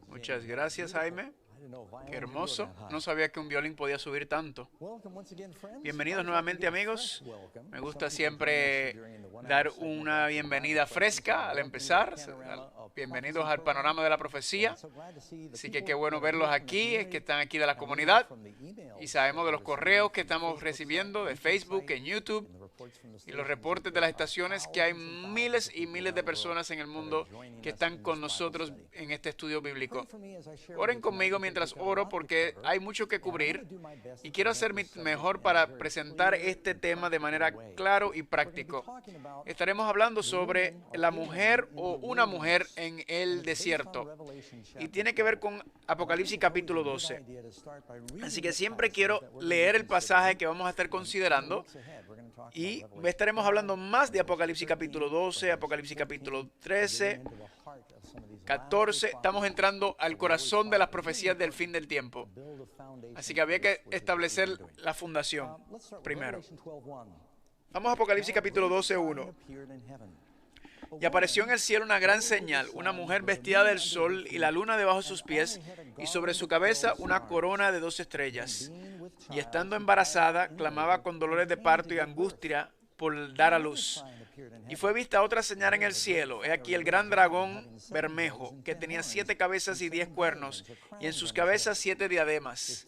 Muchas gracias, Jaime. Qué hermoso. No sabía que un violín podía subir tanto. Bienvenidos nuevamente, amigos. Me gusta siempre dar una bienvenida fresca al empezar. Bienvenidos al Panorama de la Profecía. Así que qué bueno verlos aquí, que están aquí de la comunidad. Y sabemos de los correos que estamos recibiendo de Facebook, en YouTube, y los reportes de las estaciones que hay miles y miles de personas en el mundo que están con nosotros en este estudio bíblico. Oren conmigo mientras oro porque hay mucho que cubrir y quiero hacer mi mejor para presentar este tema de manera claro y práctico. Estaremos hablando sobre la mujer o una mujer en el desierto y tiene que ver con Apocalipsis capítulo 12. Así que siempre quiero leer el pasaje que vamos a estar considerando y estaremos hablando más de Apocalipsis capítulo 12, Apocalipsis capítulo 13, 14. Estamos entrando al corazón de las profecías del fin del tiempo. Así que había que establecer la fundación primero. Vamos a Apocalipsis capítulo 12, 1. Y apareció en el cielo una gran señal, una mujer vestida del sol y la luna debajo de sus pies, y sobre su cabeza una corona de 2 estrellas. Y estando embarazada, clamaba con dolores de parto y angustia por dar a luz. Y fue vista otra señal en el cielo. He aquí el gran dragón Bermejo, que tenía 7 cabezas y 10 cuernos, y en sus cabezas 7 diademas.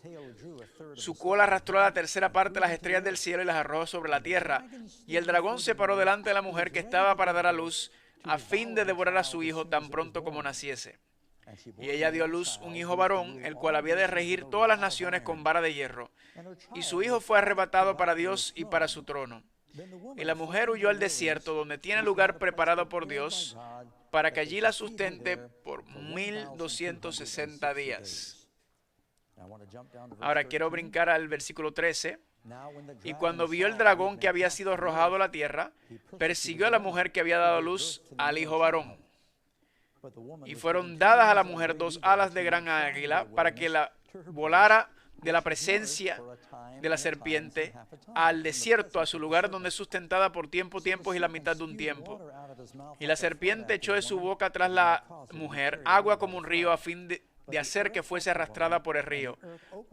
Su cola arrastró a la tercera parte de las estrellas del cielo y las arrojó sobre la tierra. Y el dragón se paró delante de la mujer que estaba para dar a luz, a fin de devorar a su hijo tan pronto como naciese. Y ella dio a luz un hijo varón, el cual había de regir todas las naciones con vara de hierro. Y su hijo fue arrebatado para Dios y para su trono. Y la mujer huyó al desierto, donde tiene lugar preparado por Dios, para que allí la sustente por 1260 días. Ahora quiero brincar al versículo 13. Y cuando vio el dragón que había sido arrojado a la tierra, persiguió a la mujer que había dado luz al hijo varón. Y fueron dadas a la mujer 2 alas de gran águila para que la volara de la presencia de la serpiente al desierto, a su lugar donde es sustentada por tiempos y la mitad de un tiempo. Y la serpiente echó de su boca tras la mujer agua como un río a fin de hacer que fuese arrastrada por el río.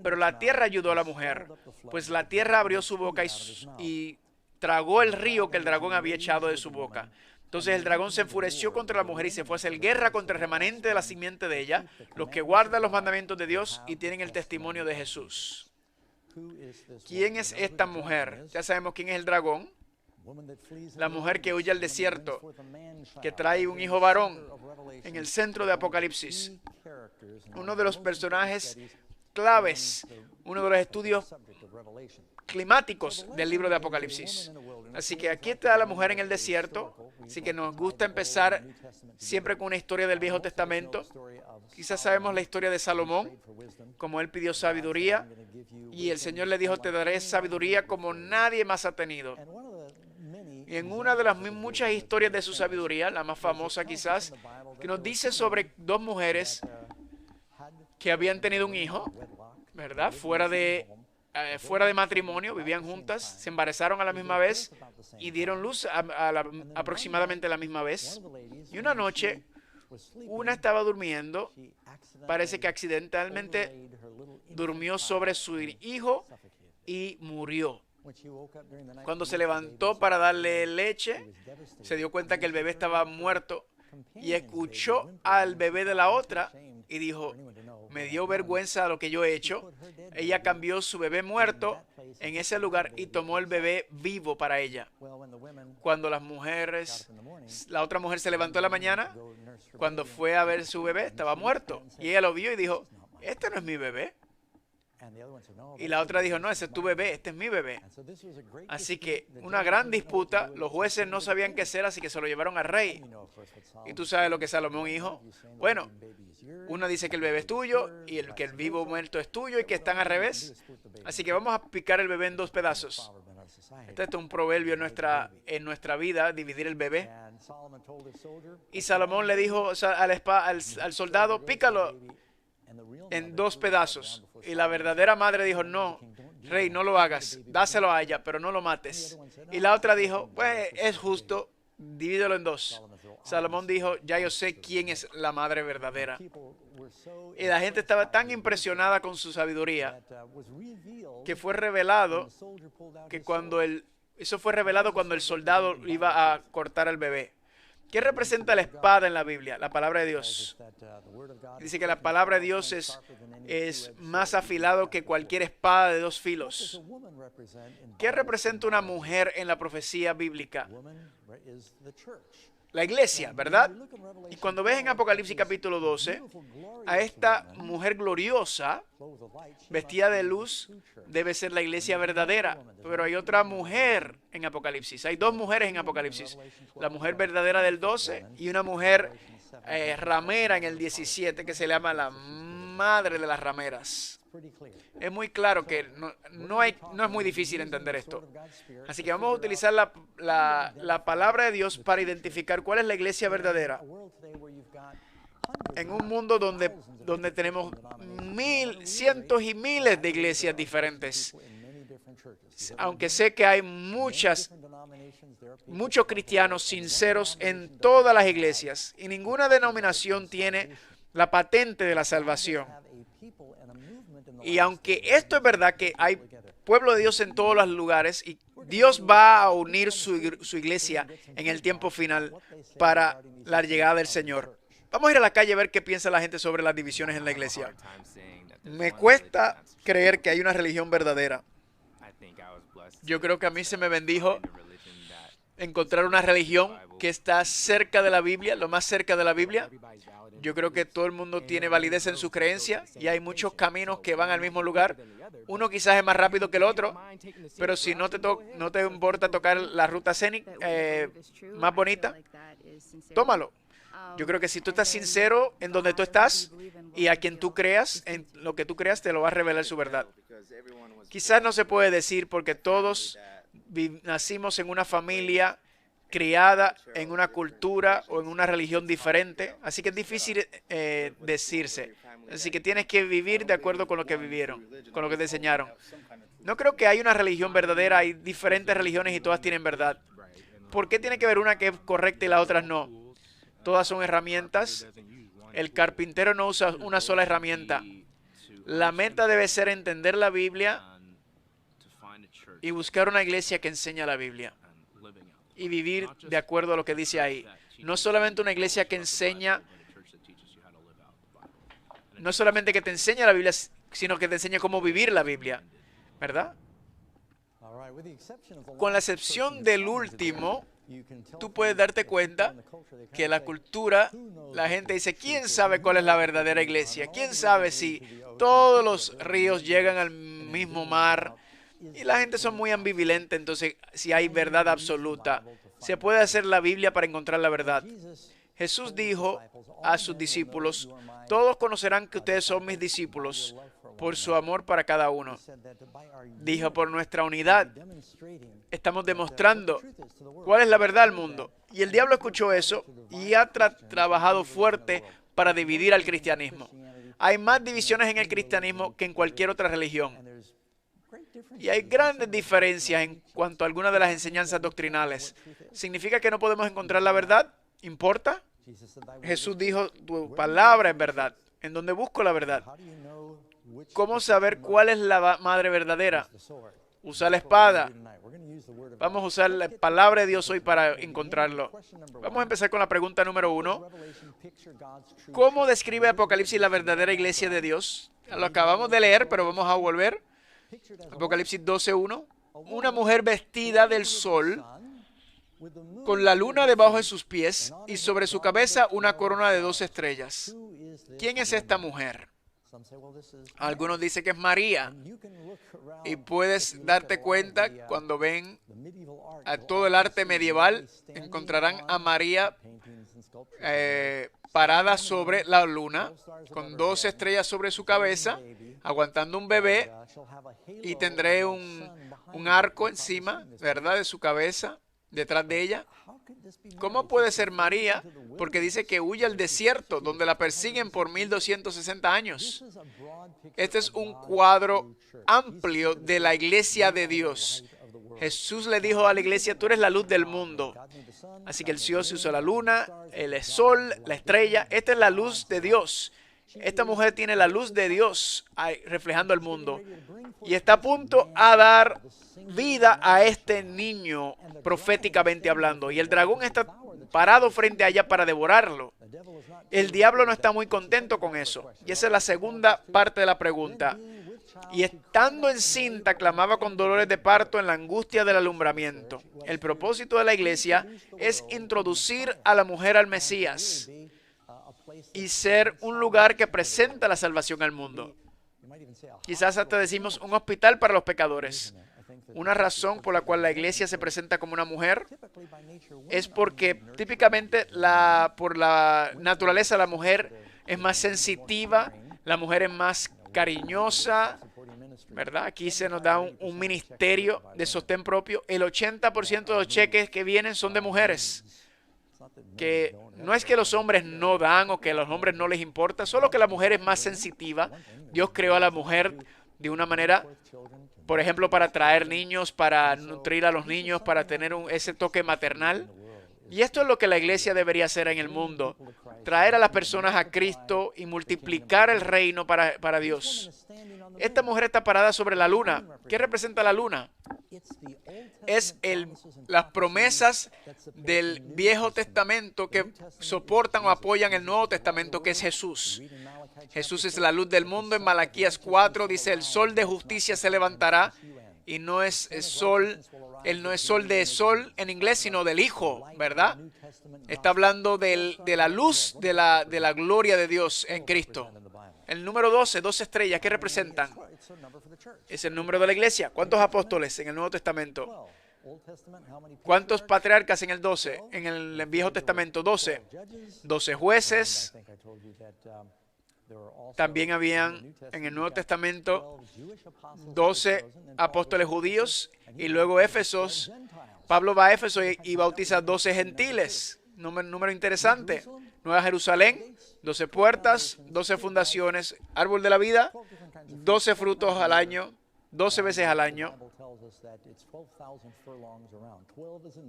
Pero la tierra ayudó a la mujer, pues la tierra abrió su boca y tragó el río que el dragón había echado de su boca. Entonces el dragón se enfureció contra la mujer y se fue a hacer guerra contra el remanente de la simiente de ella, los que guardan los mandamientos de Dios y tienen el testimonio de Jesús. ¿Quién es esta mujer? Ya sabemos quién es el dragón. La mujer que huye al desierto, que trae un hijo varón en el centro de Apocalipsis. Uno de los personajes claves, uno de los estudios climáticos del libro de Apocalipsis. Así que aquí está la mujer en el desierto. Así que nos gusta empezar siempre con una historia del Viejo Testamento. Quizás sabemos la historia de Salomón, como él pidió sabiduría y el Señor le dijo: te daré sabiduría como nadie más ha tenido. Y en una de las muchas historias de su sabiduría, la más famosa quizás, que nos dice sobre 2 mujeres que habían tenido un hijo, ¿verdad? Fuera de matrimonio, vivían juntas, se embarazaron a la misma vez y dieron luz aproximadamente a la misma vez. Y una noche, una estaba durmiendo, parece que accidentalmente durmió sobre su hijo y murió. Cuando se levantó para darle leche, se dio cuenta que el bebé estaba muerto y escuchó al bebé de la otra y dijo: me dio vergüenza lo que yo he hecho. Ella cambió su bebé muerto en ese lugar y tomó el bebé vivo para ella. Cuando la otra mujer se levantó en la mañana, cuando fue a ver su bebé, estaba muerto. Y ella lo vio y dijo: este no es mi bebé. Y la otra dijo: no, ese es tu bebé, este es mi bebé. Así que una gran disputa, los jueces no sabían qué hacer, así que se lo llevaron al rey. Y tú sabes lo que Salomón dijo. Bueno, una dice que el bebé es tuyo y que el vivo muerto es tuyo y que están al revés. Así que vamos a picar el bebé en 2 pedazos. Este es un proverbio en nuestra vida, dividir el bebé. Y Salomón le dijo al soldado: pícalo en 2 pedazos. Y la verdadera madre dijo: no, rey, no lo hagas, dáselo a ella, pero no lo mates. Y la otra dijo: pues es justo, Divídelo en dos. Salomón dijo, ya yo sé quién es la madre verdadera. Y la gente estaba tan impresionada con su sabiduría que fue revelado que eso fue revelado cuando el soldado iba a cortar al bebé. ¿Qué representa la espada en la Biblia? La palabra de Dios. Dice que la palabra de Dios es más afilado que cualquier espada de dos filos. ¿Qué representa una mujer en la profecía bíblica? La iglesia, ¿verdad? Y cuando ves en Apocalipsis capítulo 12, a esta mujer gloriosa, vestida de luz, debe ser la iglesia verdadera. Pero hay otra mujer en Apocalipsis. Hay dos mujeres en Apocalipsis. La mujer verdadera del 12 y una mujer ramera en el 17 que se llama la madre de las rameras. Es muy claro que no es muy difícil entender esto. Así que vamos a utilizar la palabra de Dios para identificar cuál es la iglesia verdadera. En un mundo donde tenemos cientos y miles de iglesias diferentes. Aunque sé que hay muchos cristianos sinceros en todas las iglesias y ninguna denominación tiene la patente de la salvación. Y aunque esto es verdad que hay pueblo de Dios en todos los lugares y Dios va a unir su iglesia en el tiempo final para la llegada del Señor. Vamos a ir a la calle a ver qué piensa la gente sobre las divisiones en la iglesia. Me cuesta creer que hay una religión verdadera. Yo creo que a mí se me bendijo encontrar una religión que está cerca de la Biblia, lo más cerca de la Biblia. Yo creo que todo el mundo tiene validez en su creencia y hay muchos caminos que van al mismo lugar. Uno quizás es más rápido que el otro, pero si no te importa tocar la ruta escénica más bonita, tómalo. Yo creo que si tú estás sincero en donde tú estás y a quien tú creas, en lo que tú creas, te lo va a revelar su verdad. Quizás no se puede decir porque todos nacimos en una familia criada en una cultura o en una religión diferente, así que es difícil decirse. Así que tienes que vivir de acuerdo con lo que vivieron, con lo que te enseñaron. No creo que hay una religión verdadera, hay diferentes religiones y todas tienen verdad. ¿Por qué tiene que haber una que es correcta y las otras no? Todas son herramientas. El carpintero no usa una sola herramienta. La meta debe ser entender la Biblia y buscar una iglesia que enseña la Biblia y vivir de acuerdo a lo que dice ahí. No solamente una iglesia que enseña, no solamente que te enseña la Biblia, sino que te enseña cómo vivir la Biblia, ¿verdad? Con la excepción del último, tú puedes darte cuenta que la cultura, la gente dice, ¿quién sabe cuál es la verdadera iglesia? ¿Quién sabe si todos los ríos llegan al mismo mar? Y la gente son muy ambivalente, entonces si hay verdad absoluta, se puede hacer la Biblia para encontrar la verdad. Jesús dijo a sus discípulos, todos conocerán que ustedes son mis discípulos por su amor para cada uno. Dijo, por nuestra unidad, estamos demostrando cuál es la verdad al mundo. Y el diablo escuchó eso y ha trabajado fuerte para dividir al cristianismo. Hay más divisiones en el cristianismo que en cualquier otra religión. Y hay grandes diferencias en cuanto a algunas de las enseñanzas doctrinales. ¿Significa que no podemos encontrar la verdad? ¿Importa? Jesús dijo, tu palabra es verdad. ¿En dónde busco la verdad? ¿Cómo saber cuál es la madre verdadera? Usa la espada. Vamos a usar la palabra de Dios hoy para encontrarlo. Vamos a empezar con la pregunta número 1. ¿Cómo describe Apocalipsis la verdadera iglesia de Dios? Lo acabamos de leer, pero vamos a volver. Apocalipsis 12:1. Una mujer vestida del sol, con la luna debajo de sus pies y sobre su cabeza una corona de 12 estrellas. ¿Quién es esta mujer? Algunos dicen que es María. Y puedes darte cuenta cuando ven a todo el arte medieval, encontrarán a María parada sobre la luna, con 12 estrellas sobre su cabeza, aguantando un bebé, y tendré un arco encima, ¿verdad?, de su cabeza, detrás de ella. ¿Cómo puede ser María? Porque dice que huye al desierto, donde la persiguen por 1260 años. Este es un cuadro amplio de la iglesia de Dios. Jesús le dijo a la iglesia, tú eres la luz del mundo. Así que el Dios usó la luna, el sol, la estrella. Esta es la luz de Dios. Esta mujer tiene la luz de Dios reflejando el mundo. Y está a punto a dar vida a este niño, proféticamente hablando. Y el dragón está parado frente a ella para devorarlo. El diablo no está muy contento con eso. Y esa es la segunda parte de la pregunta. Y estando encinta, clamaba con dolores de parto en la angustia del alumbramiento. El propósito de la iglesia es introducir a la mujer al Mesías y ser un lugar que presenta la salvación al mundo. Quizás hasta decimos un hospital para los pecadores. Una razón por la cual la iglesia se presenta como una mujer es porque típicamente por la naturaleza la mujer es más sensitiva, la mujer es más cariñosa, ¿verdad? Aquí se nos da un ministerio de sostén propio. El 80% de los cheques que vienen son de mujeres. Que no es que los hombres no dan o que a los hombres no les importa, solo que la mujer es más sensitiva. Dios creó a la mujer de una manera, por ejemplo, para traer niños, para nutrir a los niños, para tener ese toque maternal. Y esto es lo que la iglesia debería hacer en el mundo. Traer a las personas a Cristo y multiplicar el reino para Dios. Esta mujer está parada sobre la luna. ¿Qué representa la luna? Es las promesas del Viejo Testamento que soportan o apoyan el Nuevo Testamento, que es Jesús. Jesús es la luz del mundo. En Malaquías 4 dice, el sol de justicia se levantará. Y no es sol, él no es sol de sol en inglés, sino del Hijo, ¿verdad? Está hablando de la luz de la gloria de Dios en Cristo. El número 12, 12 estrellas, ¿qué representan? Es el número de la iglesia. ¿Cuántos apóstoles en el Nuevo Testamento? ¿Cuántos patriarcas en el 12? En el Viejo Testamento, 12. 12 jueces. También habían en el Nuevo Testamento 12 apóstoles judíos y luego Éfesos. Pablo va a Éfeso y bautiza 12 gentiles. Número interesante. Nueva Jerusalén, 12 puertas, 12 fundaciones, árbol de la vida, 12 frutos al año, 12 veces al año.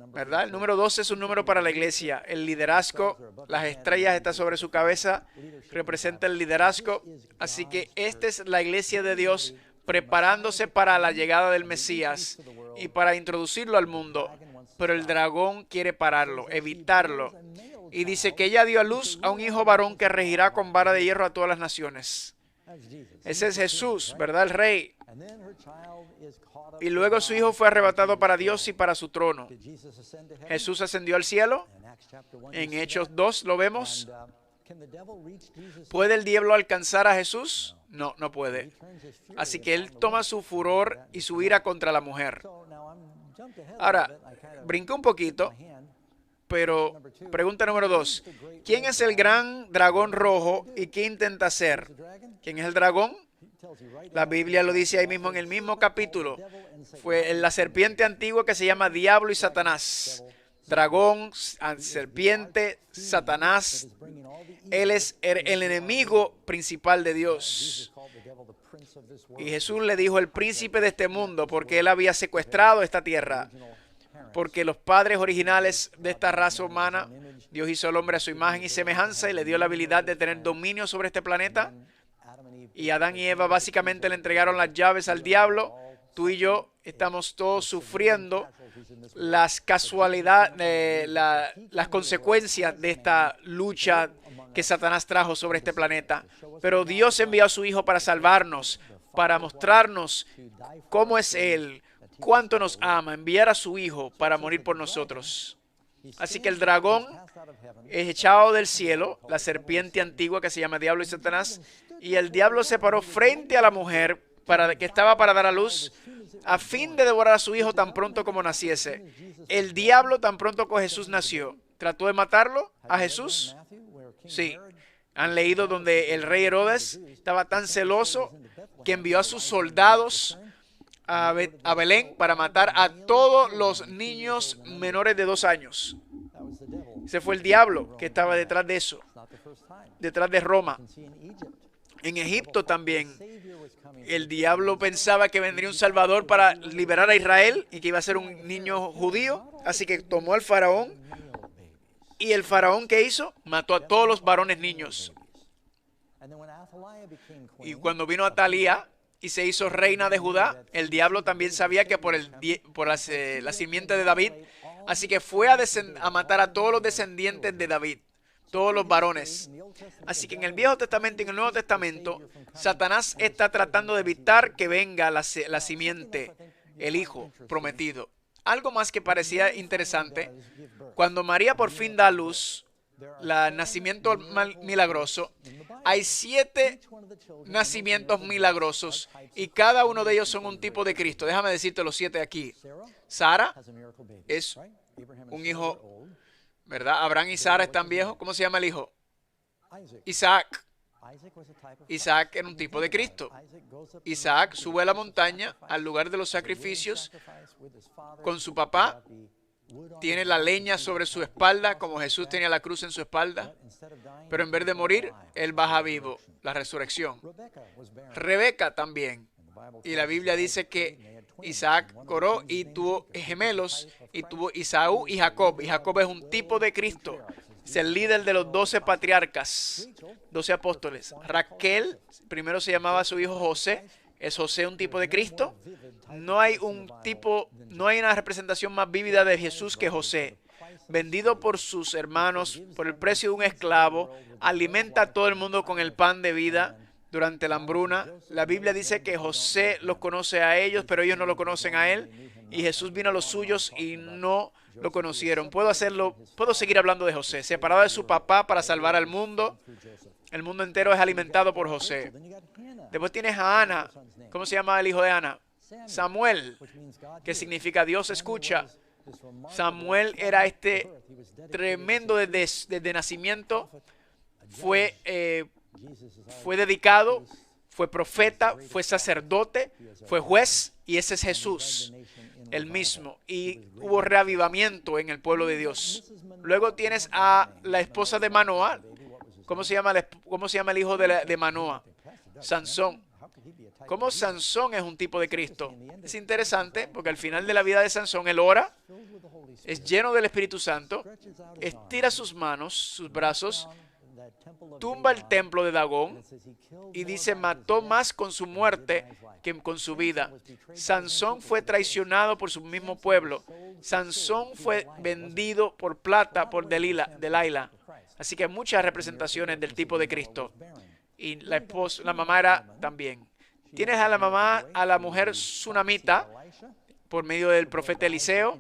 ¿Verdad? El número 12 es un número para la iglesia. El liderazgo, las estrellas están sobre su cabeza, representa el liderazgo. Así que esta es la iglesia de Dios preparándose para la llegada del Mesías y para introducirlo al mundo. Pero el dragón quiere pararlo, evitarlo. Y dice que ella dio a luz a un hijo varón que regirá con vara de hierro a todas las naciones. Ese es Jesús, ¿verdad? El Rey. Y luego su hijo fue arrebatado para Dios y para su trono. Jesús ascendió al cielo. En Hechos 2 lo vemos. ¿Puede el diablo alcanzar a Jesús? No, no puede. Así que él toma su furor y su ira contra la mujer. Ahora, brinqué un poquito, pero pregunta número 2. ¿Quién es el gran dragón rojo y qué intenta hacer? ¿Quién es el dragón? La Biblia lo dice ahí mismo en el mismo capítulo. Fue la serpiente antigua que se llama Diablo y Satanás. Dragón, serpiente, Satanás. Él es el enemigo principal de Dios. Y Jesús le dijo el príncipe de este mundo porque él había secuestrado esta tierra. Porque los padres originales de esta raza humana, Dios hizo al hombre a su imagen y semejanza y le dio la habilidad de tener dominio sobre este planeta. Y Adán y Eva básicamente le entregaron las llaves al diablo. Tú y yo estamos todos sufriendo las casualidades, las consecuencias de esta lucha que Satanás trajo sobre este planeta. Pero Dios envió a su Hijo para salvarnos, para mostrarnos cómo es Él, cuánto nos ama, enviar a su Hijo para morir por nosotros. Así que el dragón es echado del cielo, la serpiente antigua que se llama Diablo y Satanás, y el diablo se paró frente a la mujer que estaba para dar a luz, a fin de devorar a su hijo tan pronto como naciese. El diablo tan pronto como Jesús nació, ¿trató de matarlo a Jesús? Sí. ¿Han leído donde el rey Herodes estaba tan celoso que envió a sus soldados a Belén para matar a todos los niños menores de 2 años? Ese fue el diablo que estaba detrás de eso, detrás de Roma. En Egipto también El diablo pensaba que vendría un salvador para liberar a Israel y que iba a ser un niño judío. Así que tomó al faraón. Y el faraón, ¿qué hizo? Mató a todos los varones niños. Y cuando vino Atalía y se hizo reina de Judá, el diablo también sabía que por la simiente de David, así que fue a matar a todos los descendientes de David, todos los varones. Así que en el Viejo Testamento y en el Nuevo Testamento, Satanás está tratando de evitar que venga la simiente, el hijo prometido. Algo más que parecía interesante, cuando María por fin da a luz, el nacimiento milagroso, hay 7 nacimientos milagrosos y cada uno de ellos son un tipo de Cristo. Déjame decirte los 7 aquí. Sara es un hijo, ¿verdad? Abraham y Sara están viejos. ¿Cómo se llama el hijo? Isaac. Isaac era un tipo de Cristo. Isaac sube a la montaña, al lugar de los sacrificios, con su papá. Tiene la leña sobre su espalda, como Jesús tenía la cruz en su espalda. Pero en vez de morir, él baja vivo, la resurrección. Rebeca también. Y la Biblia dice que Isaac coró y tuvo gemelos, y tuvo Esaú y Jacob. Y Jacob es un tipo de Cristo. Es el líder de los 12 patriarcas, 12 apóstoles. Raquel, primero se llamaba a su hijo José. ¿Es José un tipo de Cristo? No hay una representación más vívida de Jesús que José. Vendido por sus hermanos por el precio de un esclavo, alimenta a todo el mundo con el pan de vida durante la hambruna. La Biblia dice que José los conoce a ellos, pero ellos no lo conocen a él. Y Jesús vino a los suyos y no lo conocieron. Puedo seguir hablando de José, separado de su papá para salvar al mundo. El mundo entero es alimentado por José. Después tienes a Ana. ¿Cómo se llama el hijo de Ana? Samuel, que significa Dios escucha. Samuel era tremendo desde nacimiento. Fue dedicado, fue profeta, fue sacerdote, fue juez, y ese es Jesús, el mismo. Y hubo reavivamiento en el pueblo de Dios. Luego tienes a la esposa de Manoah. ¿Cómo se llama el hijo de Manoah? Sansón. ¿Cómo Sansón es un tipo de Cristo? Es interesante porque al final de la vida de Sansón, él ora, es lleno del Espíritu Santo, estira sus manos, sus brazos, tumba el templo de Dagón y dice, mató más con su muerte que con su vida. Sansón fue traicionado por su mismo pueblo. Sansón fue vendido por plata por Delilah. Así que hay muchas representaciones del tipo de Cristo. Y la mamá era también. Tienes a la mamá, a la mujer sunamita, por medio del profeta Eliseo.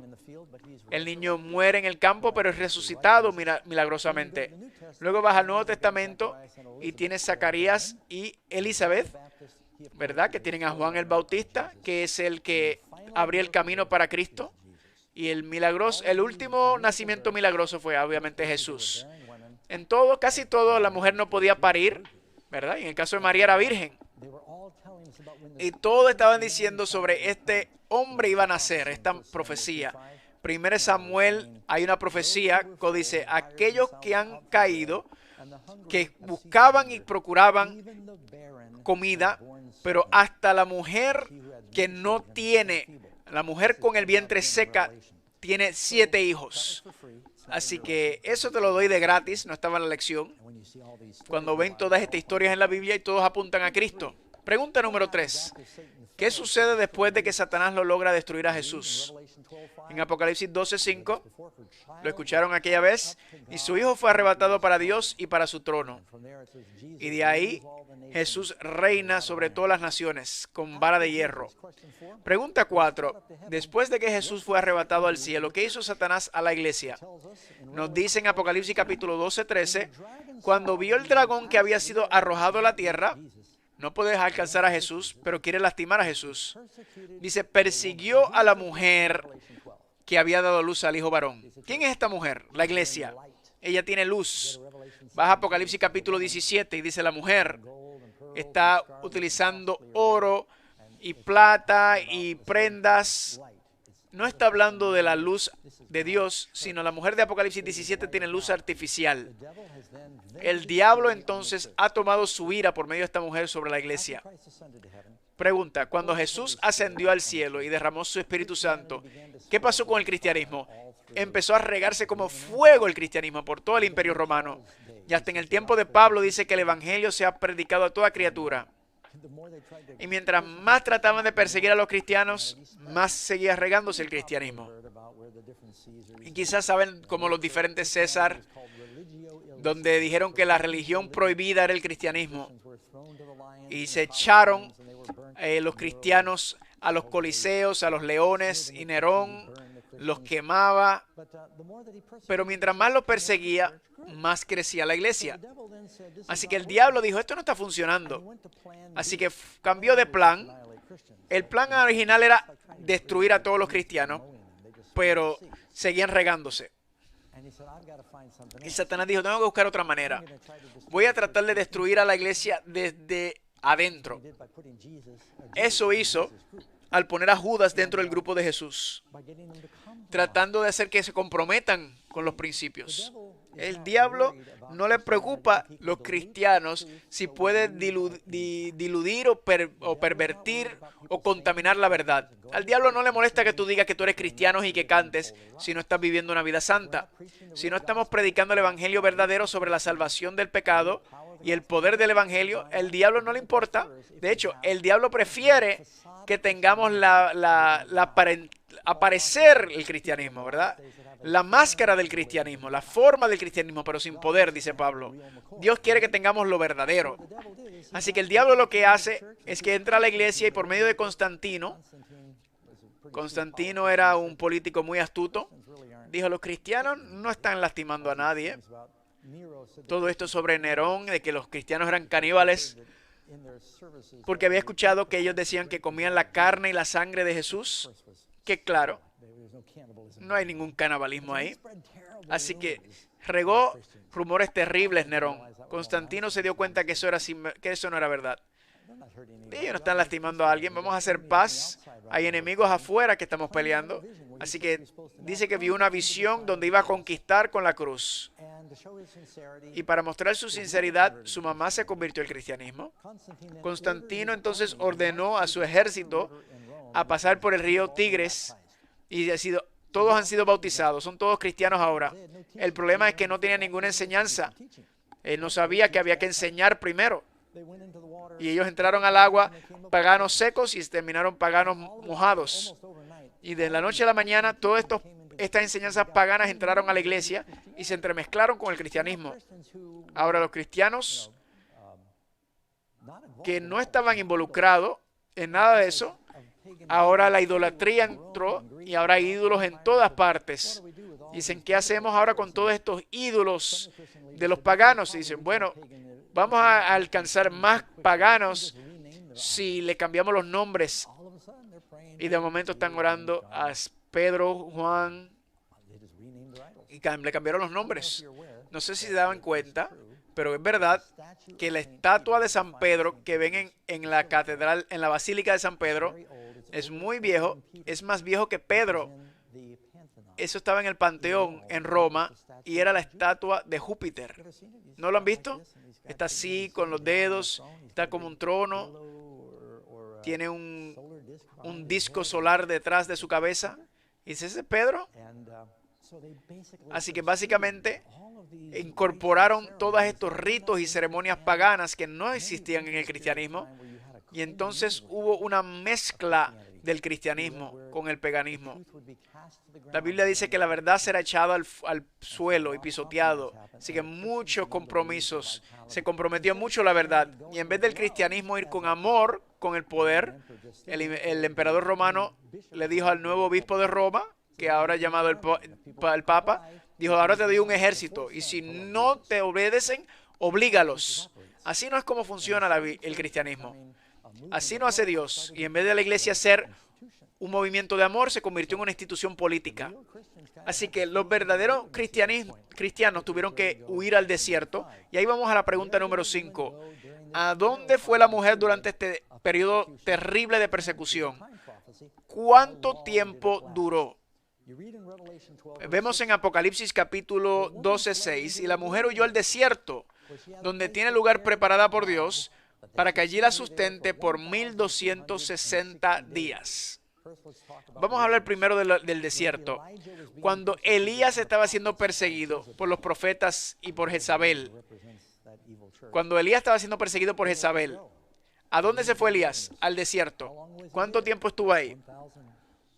El niño muere en el campo, pero es resucitado milagrosamente. Luego vas al Nuevo Testamento y tienes Zacarías y Elizabeth, ¿verdad? Que tienen a Juan el Bautista, que es el que abrió el camino para Cristo. Y el último nacimiento milagroso fue obviamente Jesús. Casi todo, la mujer no podía parir, ¿verdad? Y en el caso de María era virgen. Y todos estaban diciendo sobre este hombre iba a nacer, esta profecía. Primero Samuel, hay una profecía que dice, aquellos que han caído, que buscaban y procuraban comida, pero hasta la mujer que no tiene, la mujer con el vientre seca, tiene 7 hijos. Así que eso te lo doy de gratis, no estaba en la lección. Cuando ven todas estas historias en la Biblia y todos apuntan a Cristo. Pregunta número 3. ¿Qué sucede después de que Satanás lo logra destruir a Jesús? En Apocalipsis 12:5, lo escucharon aquella vez, y su hijo fue arrebatado para Dios y para su trono. Y de ahí Jesús reina sobre todas las naciones con vara de hierro. Pregunta 4. Después de que Jesús fue arrebatado al cielo, ¿qué hizo Satanás a la iglesia? Nos dice en Apocalipsis capítulo 12:13, cuando vio el dragón que había sido arrojado a la tierra, no puede alcanzar a Jesús, pero quiere lastimar a Jesús. Dice, persiguió a la mujer que había dado luz al hijo varón. ¿Quién es esta mujer? La iglesia. Ella tiene luz. Vas a Apocalipsis capítulo 17 y dice, la mujer está utilizando oro y plata y prendas. No está hablando de la luz de Dios, sino la mujer de Apocalipsis 17 tiene luz artificial. El diablo entonces ha tomado su ira por medio de esta mujer sobre la iglesia. Pregunta, cuando Jesús ascendió al cielo y derramó su Espíritu Santo, ¿qué pasó con el cristianismo? Empezó a regarse como fuego el cristianismo por todo el Imperio Romano. Y hasta en el tiempo de Pablo dice que el Evangelio se ha predicado a toda criatura. Y mientras más trataban de perseguir a los cristianos, más seguía regándose el cristianismo. Y quizás saben como los diferentes César, donde dijeron que la religión prohibida era el cristianismo. Y se echaron los cristianos a los coliseos, a los leones, y Nerón los quemaba. Pero mientras más los perseguía, más crecía la iglesia. Así que el diablo dijo, esto no está funcionando. Así que cambió de plan. El plan original era destruir a todos los cristianos, pero seguían regándose. Y Satanás dijo, tengo que buscar otra manera. Voy a tratar de destruir a la iglesia desde adentro. Eso hizo al poner a Judas dentro del grupo de Jesús, tratando de hacer que se comprometan con los principios. El diablo no le preocupa los cristianos si puede diluir o pervertir o contaminar la verdad. Al diablo no le molesta que tú digas que tú eres cristiano y que cantes si no estás viviendo una vida santa. Si no estamos predicando el evangelio verdadero sobre la salvación del pecado y el poder del evangelio, el diablo no le importa. De hecho, el diablo prefiere que tengamos aparecer el cristianismo, ¿verdad? La máscara del cristianismo, la forma del cristianismo, pero sin poder, dice Pablo. Dios quiere que tengamos lo verdadero. Así que el diablo lo que hace es que entra a la iglesia y por medio de Constantino era un político muy astuto, dijo, los cristianos no están lastimando a nadie. Todo esto sobre Nerón, de que los cristianos eran caníbales, porque había escuchado que ellos decían que comían la carne y la sangre de Jesús, que claro, no hay ningún canibalismo ahí. Así que regó rumores terribles Nerón. Constantino se dio cuenta que eso no era verdad. Ellos no están lastimando a alguien, vamos a hacer paz. Hay enemigos afuera que estamos peleando. Así que dice que vio una visión donde iba a conquistar con la cruz. Y para mostrar su sinceridad, su mamá se convirtió al cristianismo. Constantino entonces ordenó a su ejército a pasar por el río Tigres y todos han sido bautizados, son todos cristianos ahora. El problema es que no tenía ninguna enseñanza. Él no sabía que había que enseñar primero. Y ellos entraron al agua paganos secos y terminaron paganos mojados. Y de la noche a la mañana todas estas enseñanzas paganas entraron a la iglesia y se entremezclaron con el cristianismo. Ahora los cristianos que no estaban involucrados en nada de eso, ahora la idolatría entró y ahora hay ídolos en todas partes. Dicen, ¿qué hacemos ahora con todos estos ídolos de los paganos? Y dicen, bueno, vamos a alcanzar más paganos si le cambiamos los nombres. Y de momento están orando a Pedro, Juan, y le cambiaron los nombres. No sé si se daban cuenta, pero es verdad que la estatua de San Pedro que ven en la catedral, en la Basílica de San Pedro, es muy viejo, es más viejo que Pedro. Eso estaba en el Panteón en Roma y era la estatua de Júpiter. ¿No lo han visto? Está así con los dedos, está como un trono, tiene un disco solar detrás de su cabeza. ¿Y ese es Pedro? Así que básicamente incorporaron todos estos ritos y ceremonias paganas que no existían en el cristianismo. Y entonces hubo una mezcla del cristianismo con el paganismo. La Biblia dice que la verdad será echada al suelo y pisoteado. Así que muchos compromisos. Se comprometió mucho la verdad. Y en vez del cristianismo ir con amor, con el poder, el emperador romano le dijo al nuevo obispo de Roma, que ahora llamado el Papa, dijo, ahora te doy un ejército. Y si no te obedecen, oblígalos. Así no es como funciona el cristianismo. Así no hace Dios. Y en vez de la iglesia ser un movimiento de amor, se convirtió en una institución política. Así que los verdaderos cristianos tuvieron que huir al desierto. Y ahí vamos a la pregunta número 5. ¿A dónde fue la mujer durante este periodo terrible de persecución? ¿Cuánto tiempo duró? Vemos en Apocalipsis capítulo 12:6, y la mujer huyó al desierto, donde tiene lugar preparada por Dios, para que allí la sustente por 1260 días. Vamos a hablar primero del desierto. Cuando Elías estaba siendo perseguido por los profetas y por Jezabel, ¿a dónde se fue Elías? Al desierto. ¿Cuánto tiempo estuvo ahí?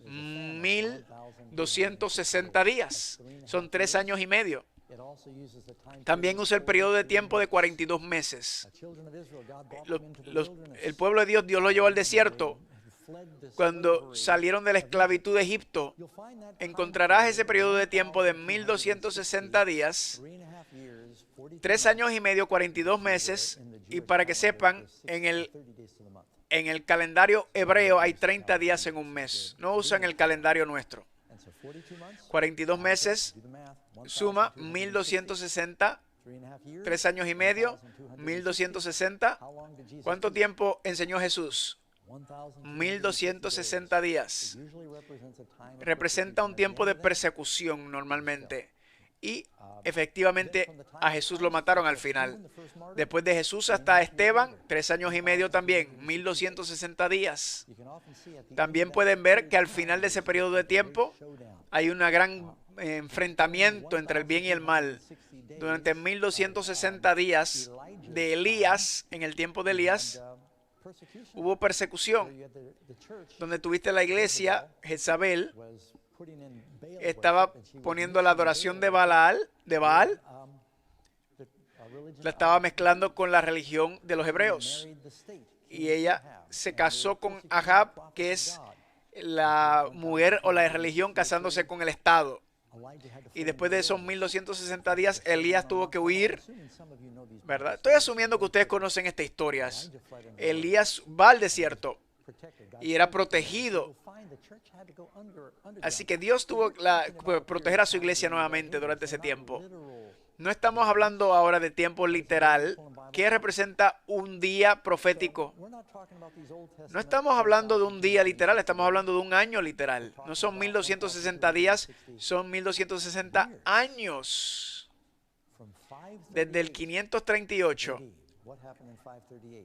1260 días. Son 3 años y medio. También usa el periodo de tiempo de 42 meses. El pueblo de Dios lo llevó al desierto. Cuando salieron de la esclavitud de Egipto, encontrarás ese periodo de tiempo de 1260 días, 3 años y medio, 42 meses, y para que sepan, en el calendario hebreo hay 30 días en un mes. No usan el calendario nuestro. 42 meses, suma 1260, 3 años y medio, 1260. ¿Cuánto tiempo enseñó Jesús? 1260 días. Representa un tiempo de persecución normalmente. Y efectivamente a Jesús lo mataron al final. Después de Jesús hasta Esteban, 3 años y medio también, 1260 días. También pueden ver que al final de ese periodo de tiempo hay un gran enfrentamiento entre el bien y el mal. Durante 1260 días de Elías, en el tiempo de Elías, hubo persecución. Donde tuviste la iglesia, Jezabel estaba poniendo la adoración de Baal, la estaba mezclando con la religión de los hebreos. Y ella se casó con Ahab, que es la mujer o la religión casándose con el Estado. Y después de esos 1260 días, Elías tuvo que huir, ¿verdad? Estoy asumiendo que ustedes conocen esta historia. Elías va al desierto y era protegido. Así que Dios tuvo que proteger a su iglesia nuevamente durante ese tiempo. No estamos hablando ahora de tiempo literal, que representa un día profético. No estamos hablando de un día literal, estamos hablando de un año literal. No son 1260 días, son 1260 años. Desde el 538.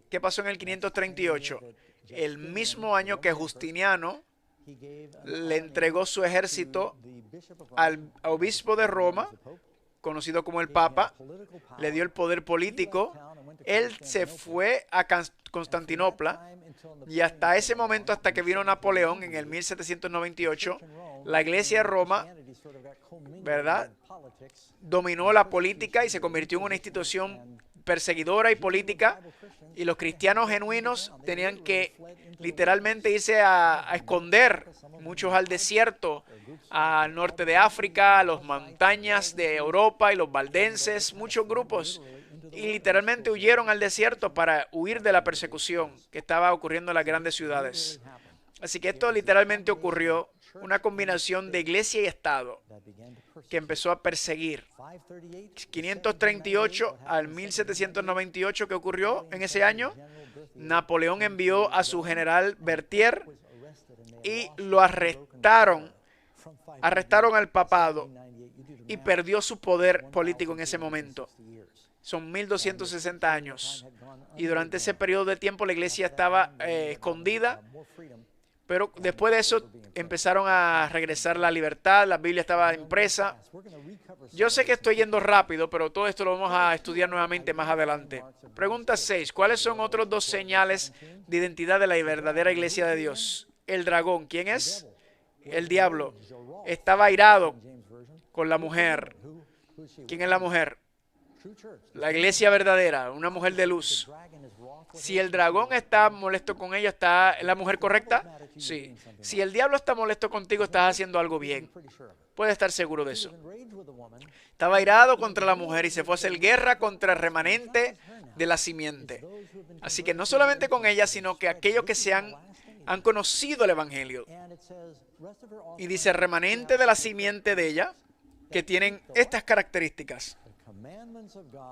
¿Qué pasó en el 538? El mismo año que Justiniano le entregó su ejército al obispo de Roma, conocido como el Papa, le dio el poder político. Él se fue a Constantinopla y hasta ese momento, hasta que vino Napoleón en el 1798, la iglesia de Roma, ¿verdad?, dominó la política y se convirtió en una institución perseguidora y política, y los cristianos genuinos tenían que literalmente irse a esconder, muchos al desierto, al norte de África, a las montañas de Europa y los valdenses, muchos grupos, y literalmente huyeron al desierto para huir de la persecución que estaba ocurriendo en las grandes ciudades. Así que esto literalmente ocurrió, una combinación de iglesia y Estado que empezó a perseguir. 538 al 1798, ¿qué ocurrió en ese año? Napoleón envió a su general Berthier y lo arrestaron al papado y perdió su poder político en ese momento. Son 1260 años. Y durante ese periodo de tiempo la iglesia estaba escondida, pero después de eso empezaron a regresar la libertad, la Biblia estaba impresa. Yo sé que estoy yendo rápido, pero todo esto lo vamos a estudiar nuevamente más adelante. Pregunta 6. ¿Cuáles son otros 2 señales de identidad de la verdadera iglesia de Dios? El dragón, ¿quién es? El diablo. Estaba airado con la mujer. ¿Quién es la mujer? La iglesia verdadera, una mujer de luz. Si el dragón está molesto con ella, ¿está la mujer correcta? Sí. Si el diablo está molesto contigo, estás haciendo algo bien. Puedes estar seguro de eso. Estaba airado contra la mujer y se fue a hacer guerra contra el remanente de la simiente. Así que no solamente con ella, sino que aquellos que han conocido el evangelio. Y dice remanente de la simiente de ella, que tienen estas características.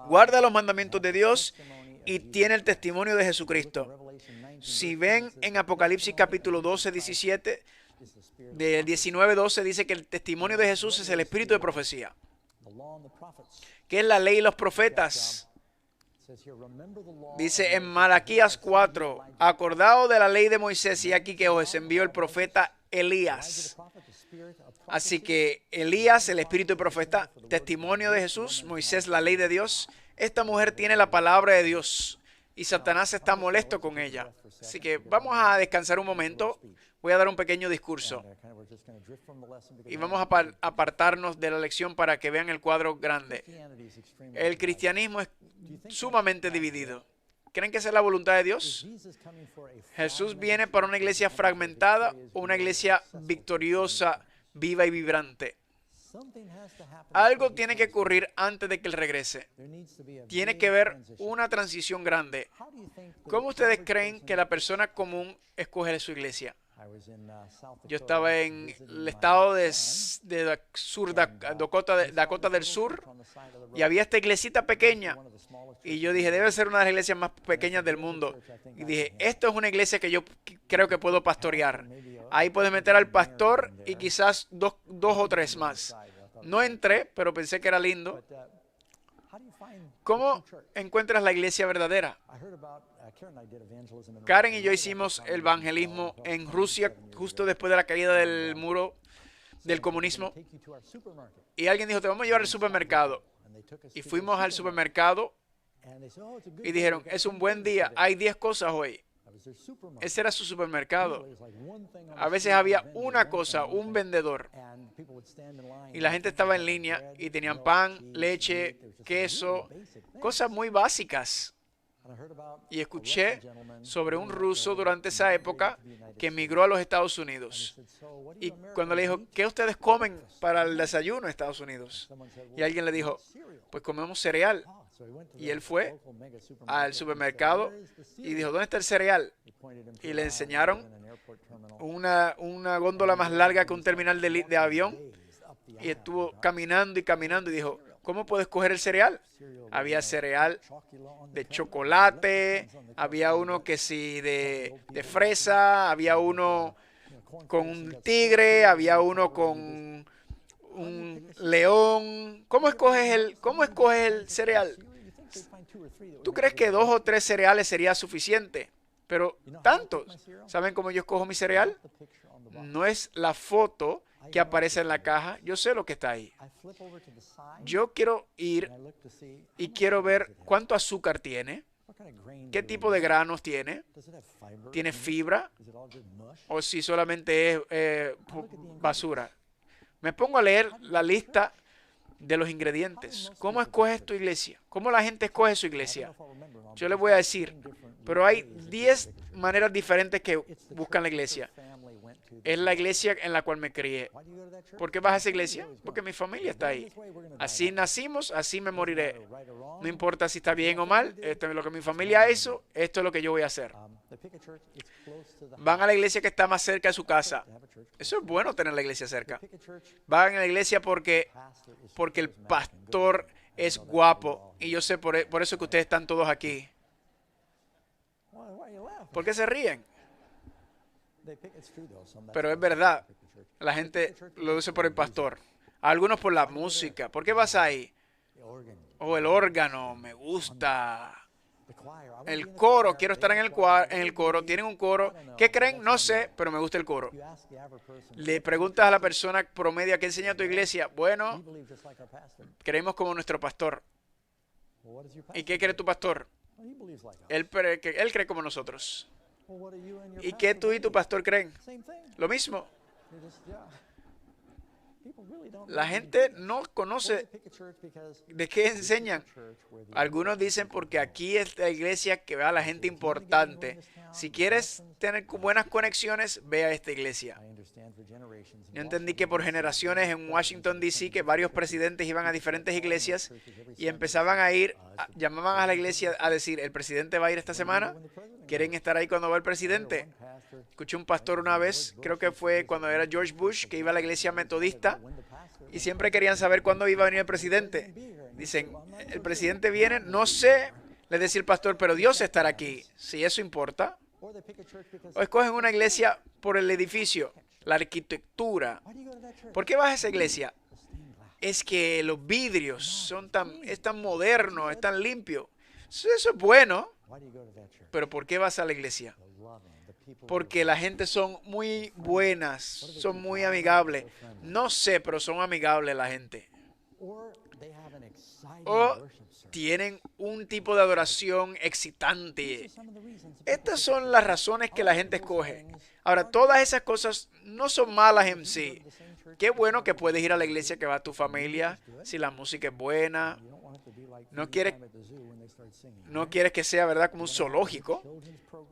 Guarda los mandamientos de Dios y tiene el testimonio de Jesucristo. Si ven en Apocalipsis capítulo 12, 17, del 19, 12, dice que el testimonio de Jesús es el espíritu de profecía. ¿Qué es la ley y los profetas? Dice en Malaquías 4, acordado de la ley de Moisés, y aquí que os envió el profeta Elías. Así que Elías, el espíritu de profeta, testimonio de Jesús, Moisés, la ley de Dios. Esta mujer tiene la palabra de Dios y Satanás está molesto con ella. Así que vamos a descansar un momento. Voy a dar un pequeño discurso y vamos a apartarnos de la lección para que vean el cuadro grande. El cristianismo es sumamente dividido. ¿Creen que esa es la voluntad de Dios? Jesús viene para una iglesia fragmentada o una iglesia victoriosa, viva y vibrante. Algo tiene que ocurrir antes de que Él regrese. Tiene que haber una transición grande. ¿Cómo ustedes creen que la persona común escoge su iglesia? Yo estaba en el estado de Dakota del Sur y había esta iglesita pequeña y yo dije, debe ser una de las iglesias más pequeñas del mundo. Y dije, esto es una iglesia que yo creo que puedo pastorear. Ahí puedes meter al pastor y quizás dos o tres más. No entré, pero pensé que era lindo. ¿Cómo encuentras la iglesia verdadera? Karen y yo hicimos el evangelismo en Rusia justo después de la caída del muro del comunismo. Y alguien dijo, te vamos a llevar al supermercado. Y fuimos al supermercado y dijeron, es un buen día, hay 10 cosas hoy. Ese era su supermercado. A veces había una cosa, un vendedor. Y la gente estaba en línea y tenían pan, leche, queso, cosas muy básicas. Y escuché sobre un ruso durante esa época que emigró a los Estados Unidos. Y cuando le dijo, ¿qué ustedes comen para el desayuno en Estados Unidos? Y alguien le dijo, pues comemos cereal. Y él fue al supermercado y dijo, ¿dónde está el cereal? Y le enseñaron una góndola más larga que un terminal de avión. Y estuvo caminando y caminando y dijo, ¿cómo puedo escoger el cereal? Había cereal de chocolate, había uno que sí de fresa, había uno con un tigre, había uno con un león. ¿Cómo escoges el cereal? ¿Tú crees que 2 o 3 cereales sería suficiente? Pero tantos. ¿Saben cómo yo escojo mi cereal? No es la foto que aparece en la caja. Yo sé lo que está ahí. Yo quiero ir y quiero ver cuánto azúcar tiene, qué tipo de granos tiene, tiene fibra o si solamente es basura. Me pongo a leer la lista de los ingredientes. ¿Cómo escoges tu iglesia? ¿Cómo la gente escoge su iglesia? Yo les voy a decir, pero hay 10 maneras diferentes que buscan la iglesia. Es la iglesia en la cual me crié. ¿Por qué vas a esa iglesia? Porque mi familia está ahí. Así nacimos, así me moriré. No importa si está bien o mal, esto es lo que mi familia hizo, esto es lo que yo voy a hacer. Van a la iglesia que está más cerca de su casa. Eso es bueno tener la iglesia cerca. Van a la iglesia porque el pastor es guapo. Y yo sé por eso que ustedes están todos aquí. ¿Por qué se ríen? Pero es verdad, la gente lo dice por el pastor. Algunos por la música. ¿Por qué vas ahí? Oh, el órgano, me gusta. El coro, quiero estar en el coro. Tienen un coro. ¿Qué creen? No sé, pero me gusta el coro. Le preguntas a la persona promedio, ¿qué enseña tu iglesia? Bueno, creemos como nuestro pastor. ¿Y qué cree tu pastor? Él cree como nosotros. ¿Y qué tú y tu pastor creen? Lo mismo. La gente no conoce de qué enseñan. Algunos dicen porque aquí es la iglesia que ve a la gente importante. Si quieres tener buenas conexiones, ve a esta iglesia. Yo entendí que por generaciones en Washington, D.C., que varios presidentes iban a diferentes iglesias y empezaban a ir, llamaban a la iglesia a decir, ¿el presidente va a ir esta semana? ¿Quieren estar ahí cuando va el presidente? Escuché un pastor una vez, creo que fue cuando era George Bush, que iba a la iglesia metodista y siempre querían saber cuándo iba a venir el presidente. Dicen, el presidente viene, no sé, le decía el pastor, pero Dios estará aquí. Si eso importa. O escogen una iglesia por el edificio, la arquitectura. ¿Por qué vas a esa iglesia? Es que los vidrios es tan moderno, es tan limpio. Eso es bueno, pero ¿por qué vas a la iglesia? Porque la gente son muy buenas, son muy amigables. No sé, pero son amigables la gente. O tienen un tipo de adoración excitante. Estas son las razones que la gente escoge. Ahora, todas esas cosas no son malas en sí. Qué bueno que puedes ir a la iglesia que va tu familia, si la música es buena. No quieres que sea, ¿verdad?, como un zoológico,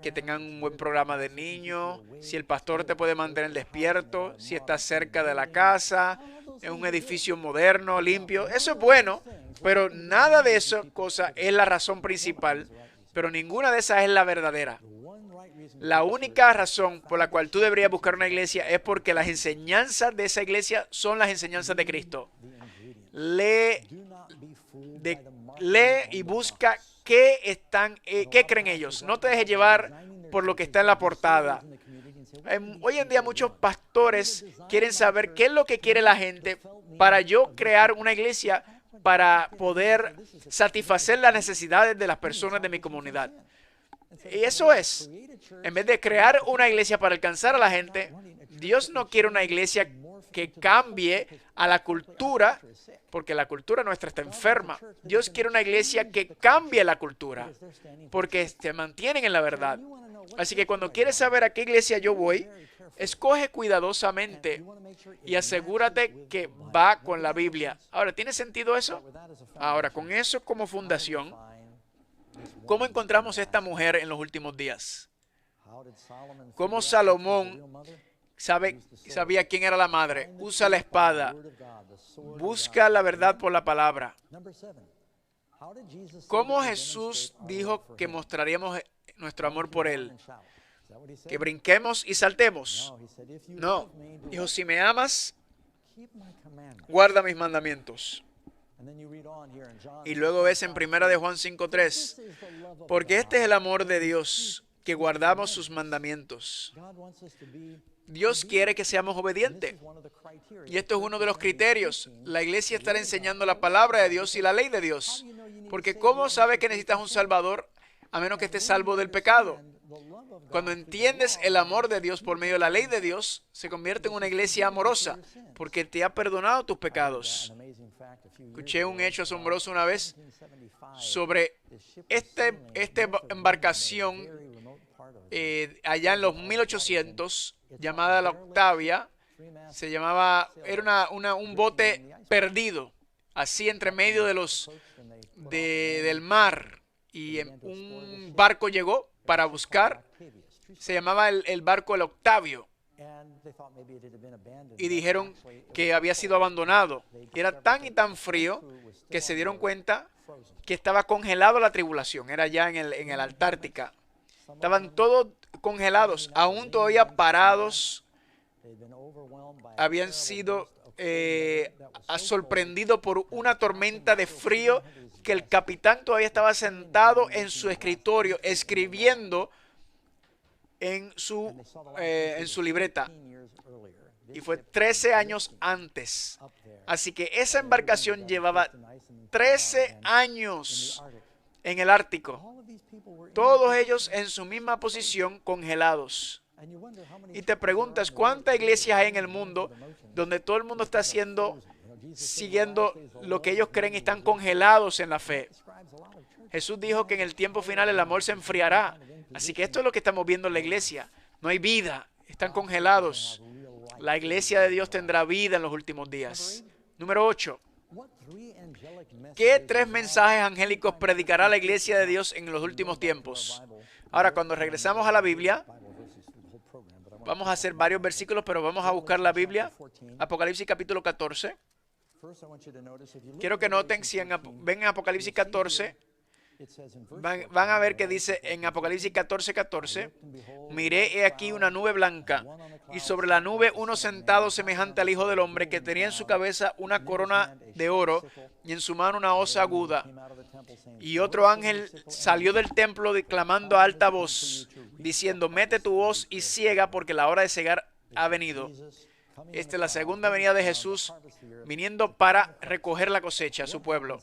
que tengan un buen programa de niños, si el pastor te puede mantener despierto, si está cerca de la casa, en un edificio moderno, limpio. Eso es bueno, pero nada de esas cosas es la razón principal, pero ninguna de esas es la verdadera. La única razón por la cual tú deberías buscar una iglesia es porque las enseñanzas de esa iglesia son las enseñanzas de Cristo. Lee y busca qué creen ellos. No te dejes llevar por lo que está en la portada. Hoy en día muchos pastores quieren saber qué es lo que quiere la gente para yo crear una iglesia para poder satisfacer las necesidades de las personas de mi comunidad. Y eso es, en vez de crear una iglesia para alcanzar a la gente, Dios no quiere una iglesia que cambie a la cultura, porque la cultura nuestra está enferma. Dios quiere una iglesia que cambie la cultura, porque se mantienen en la verdad. Así que cuando quieres saber a qué iglesia yo voy, escoge cuidadosamente y asegúrate que va con la Biblia. Ahora, ¿tiene sentido eso? Ahora, con eso como fundación, ¿cómo encontramos esta mujer en los últimos días? ¿Cómo Salomón sabía quién era la madre? Usa la espada. Busca la verdad por la palabra. ¿Cómo Jesús dijo que mostraríamos nuestro amor por Él? ¿Que brinquemos y saltemos? No. Dijo, si me amas, guarda mis mandamientos. Y luego ves en 1 de Juan 5:3, porque este es el amor de Dios, que guardamos sus mandamientos. Dios quiere que seamos obedientes. Y esto es uno de los criterios. La iglesia estará enseñando la palabra de Dios y la ley de Dios. Porque ¿cómo sabes que necesitas un Salvador a menos que estés salvo del pecado? Cuando entiendes el amor de Dios por medio de la ley de Dios, se convierte en una iglesia amorosa, porque te ha perdonado tus pecados. Escuché un hecho asombroso una vez sobre esta embarcación allá en los 1800, llamada la Octavia. Era un bote perdido, así entre medio del mar, y un barco llegó para buscar. Se llamaba el barco el Octavio, y dijeron que había sido abandonado. Era tan y tan frío que se dieron cuenta que estaba congelado la tribulación. Era ya en el Antártica. Estaban todos congelados, aún todavía parados. Habían sido sorprendidos por una tormenta de frío, que el capitán todavía estaba sentado en su escritorio escribiendo en su libreta. Y fue 13 años antes. Así que esa embarcación llevaba 13 años en el Ártico. Todos ellos en su misma posición, congelados. Y te preguntas, ¿cuántas iglesias hay en el mundo donde todo el mundo está siguiendo lo que ellos creen y están congelados en la fe? Jesús dijo que en el tiempo final el amor se enfriará. Así que esto es lo que estamos viendo en la iglesia. No hay vida, están congelados. La iglesia de Dios tendrá vida en los últimos días. Número 8. ¿Qué 3 mensajes angélicos predicará la iglesia de Dios en los últimos tiempos? Ahora, cuando regresamos a la Biblia, vamos a hacer varios versículos, pero vamos a buscar la Biblia. Apocalipsis capítulo 14. Quiero que noten, si ven en Apocalipsis 14, van a ver que dice en Apocalipsis 14:14, miré he aquí una nube blanca, y sobre la nube uno sentado semejante al Hijo del Hombre, que tenía en su cabeza una corona de oro y en su mano una hoz aguda. Y otro ángel salió del templo clamando a alta voz, diciendo, mete tu hoz y ciega, porque la hora de cegar ha venido. Esta es la segunda venida de Jesús, viniendo para recoger la cosecha a su pueblo.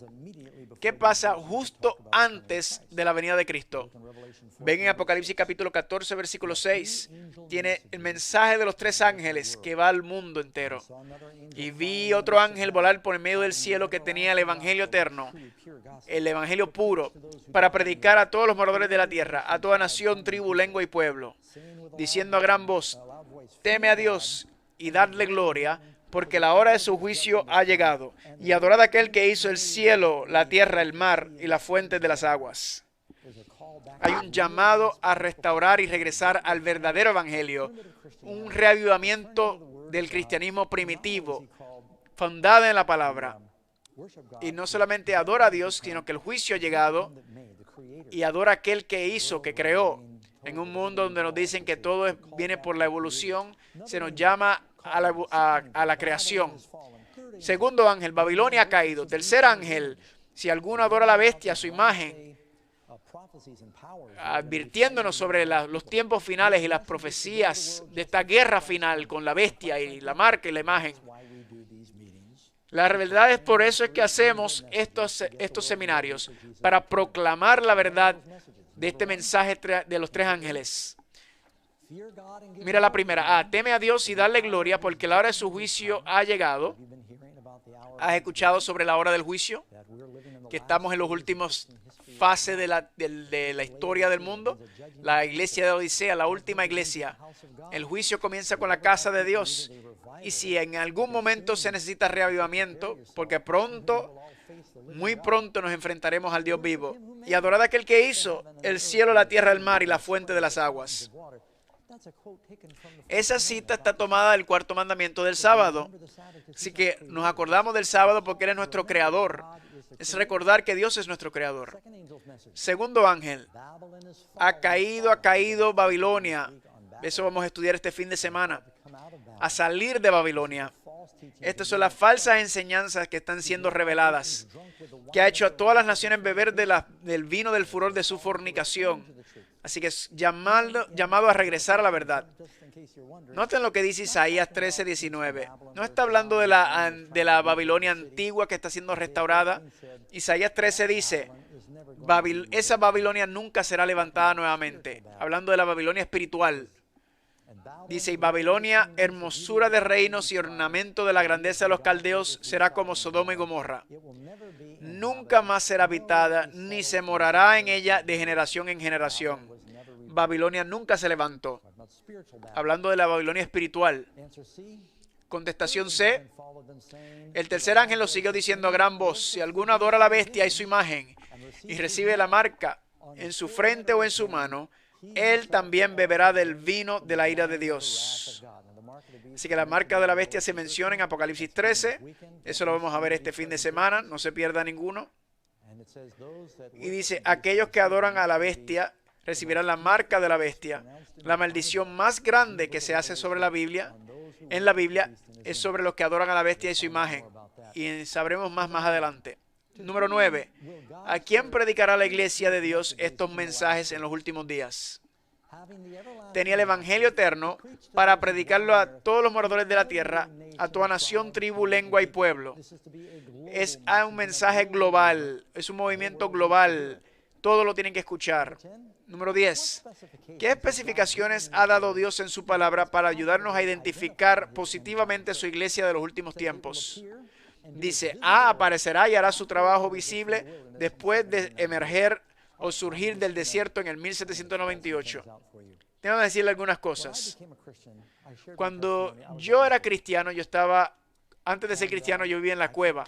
¿Qué pasa justo antes de la venida de Cristo? Ven en Apocalipsis capítulo 14, versículo 6. Tiene el mensaje de los 3 ángeles que va al mundo entero. Y vi otro ángel volar por el medio del cielo que tenía el evangelio eterno, el evangelio puro, para predicar a todos los moradores de la tierra, a toda nación, tribu, lengua y pueblo, diciendo a gran voz: teme a Dios y dadle gloria, porque la hora de su juicio ha llegado, y adorad a aquel que hizo el cielo, la tierra, el mar y las fuentes de las aguas. Hay un llamado a restaurar y regresar al verdadero evangelio, un reavivamiento del cristianismo primitivo, fundada en la palabra. Y no solamente adora a Dios, sino que el juicio ha llegado y adora a aquel que hizo, que creó. En un mundo donde nos dicen que todo viene por la evolución, se nos llama a la creación. Segundo ángel, Babilonia ha caído. Tercer ángel, si alguno adora a la bestia, a su imagen, advirtiéndonos sobre los tiempos finales y las profecías de esta guerra final con la bestia y la marca y la imagen. La verdad es por eso es que hacemos estos seminarios, para proclamar la verdad de este mensaje de los 3 ángeles. Mira la primera. Teme a Dios y dale gloria, porque la hora de su juicio ha llegado. ¿Has escuchado sobre la hora del juicio? Que estamos en los últimos fases de la historia del mundo. La iglesia de Odisea, la última iglesia. El juicio comienza con la casa de Dios. Y si en algún momento se necesita reavivamiento, porque muy pronto nos enfrentaremos al Dios vivo, y adorad a aquel que hizo el cielo, la tierra, el mar y la fuente de las aguas. Esa cita está tomada del 4º mandamiento del sábado. Así que nos acordamos del sábado porque Él es nuestro creador. Es recordar que Dios es nuestro creador. Segundo ángel. Ha caído Babilonia. Eso vamos a estudiar este fin de semana. A salir de Babilonia. Estas son las falsas enseñanzas que están siendo reveladas, que ha hecho a todas las naciones beber del vino del furor de su fornicación. Así que es llamado a regresar a la verdad. Noten lo que dice Isaías 13:19. No está hablando de la Babilonia antigua que está siendo restaurada. Isaías 13 dice: esa Babilonia nunca será levantada nuevamente. Hablando de la Babilonia espiritual. Dice: y Babilonia, hermosura de reinos y ornamento de la grandeza de los caldeos, será como Sodoma y Gomorra. Nunca más será habitada, ni se morará en ella de generación en generación. Babilonia nunca se levantó. Hablando de la Babilonia espiritual. Contestación C. El tercer ángel lo siguió diciendo a gran voz: si alguno adora a la bestia y su imagen, y recibe la marca en su frente o en su mano, él también beberá del vino de la ira de Dios. Así que la marca de la bestia se menciona en Apocalipsis 13. Eso lo vamos a ver este fin de semana. No se pierda ninguno. Y dice: aquellos que adoran a la bestia recibirán la marca de la bestia. La maldición más grande que se hace sobre la Biblia, en la Biblia, es sobre los que adoran a la bestia y su imagen. Y sabremos más adelante. Número 9. ¿A quién predicará la iglesia de Dios estos mensajes en los últimos días? Tenía el evangelio eterno para predicarlo a todos los moradores de la tierra, a toda nación, tribu, lengua y pueblo. Es un mensaje global, es un movimiento global. Todos lo tienen que escuchar. Número 10. ¿Qué especificaciones ha dado Dios en su palabra para ayudarnos a identificar positivamente su iglesia de los últimos tiempos? Dice: aparecerá y hará su trabajo visible después de emerger o surgir del desierto en el 1798. Tengo que decirle algunas cosas. Cuando yo era cristiano, antes de ser cristiano, yo vivía en la cueva.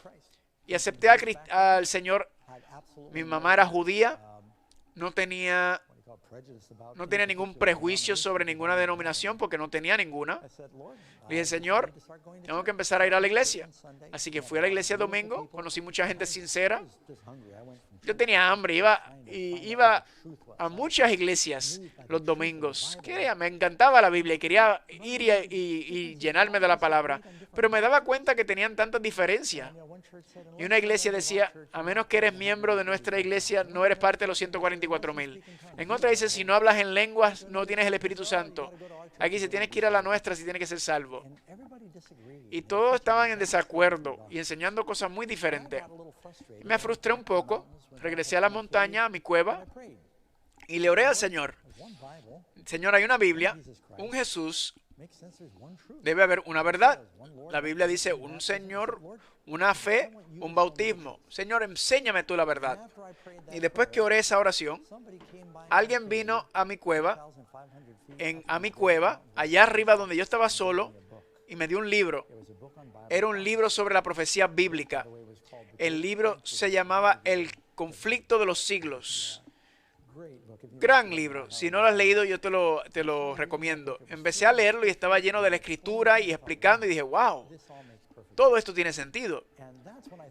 Y acepté al Señor. Mi mamá era judía. No tenía ningún prejuicio sobre ninguna denominación porque no tenía ninguna. Le dije: Señor, tengo que empezar a ir a la iglesia. Así que fui a la iglesia domingo, conocí mucha gente sincera. Yo tenía hambre, iba a muchas iglesias los domingos. Me encantaba la Biblia y quería ir y llenarme de la palabra. Pero me daba cuenta que tenían tantas diferencias. Y una iglesia decía: a menos que eres miembro de nuestra iglesia, no eres parte de los 144,000. En otra dice: si no hablas en lenguas, no tienes el Espíritu Santo. Aquí dice: tienes que ir a la nuestra si tienes que ser salvo. Y todos estaban en desacuerdo y enseñando cosas muy diferentes. Me frustré un poco, regresé a la montaña, a mi cueva, y le oré al Señor. Señor, hay una Biblia, un Jesús, debe haber una verdad. La Biblia dice un Señor, una fe, un bautismo. Señor, enséñame tú la verdad. Y después que oré esa oración, alguien vino a mi cueva, allá arriba donde yo estaba solo, y me dio un libro. Era un libro sobre la profecía bíblica. El libro se llamaba El conflicto de los siglos. Gran libro. Si no lo has leído, yo te lo recomiendo. Empecé a leerlo y estaba lleno de la escritura y explicando y dije, wow, todo esto tiene sentido.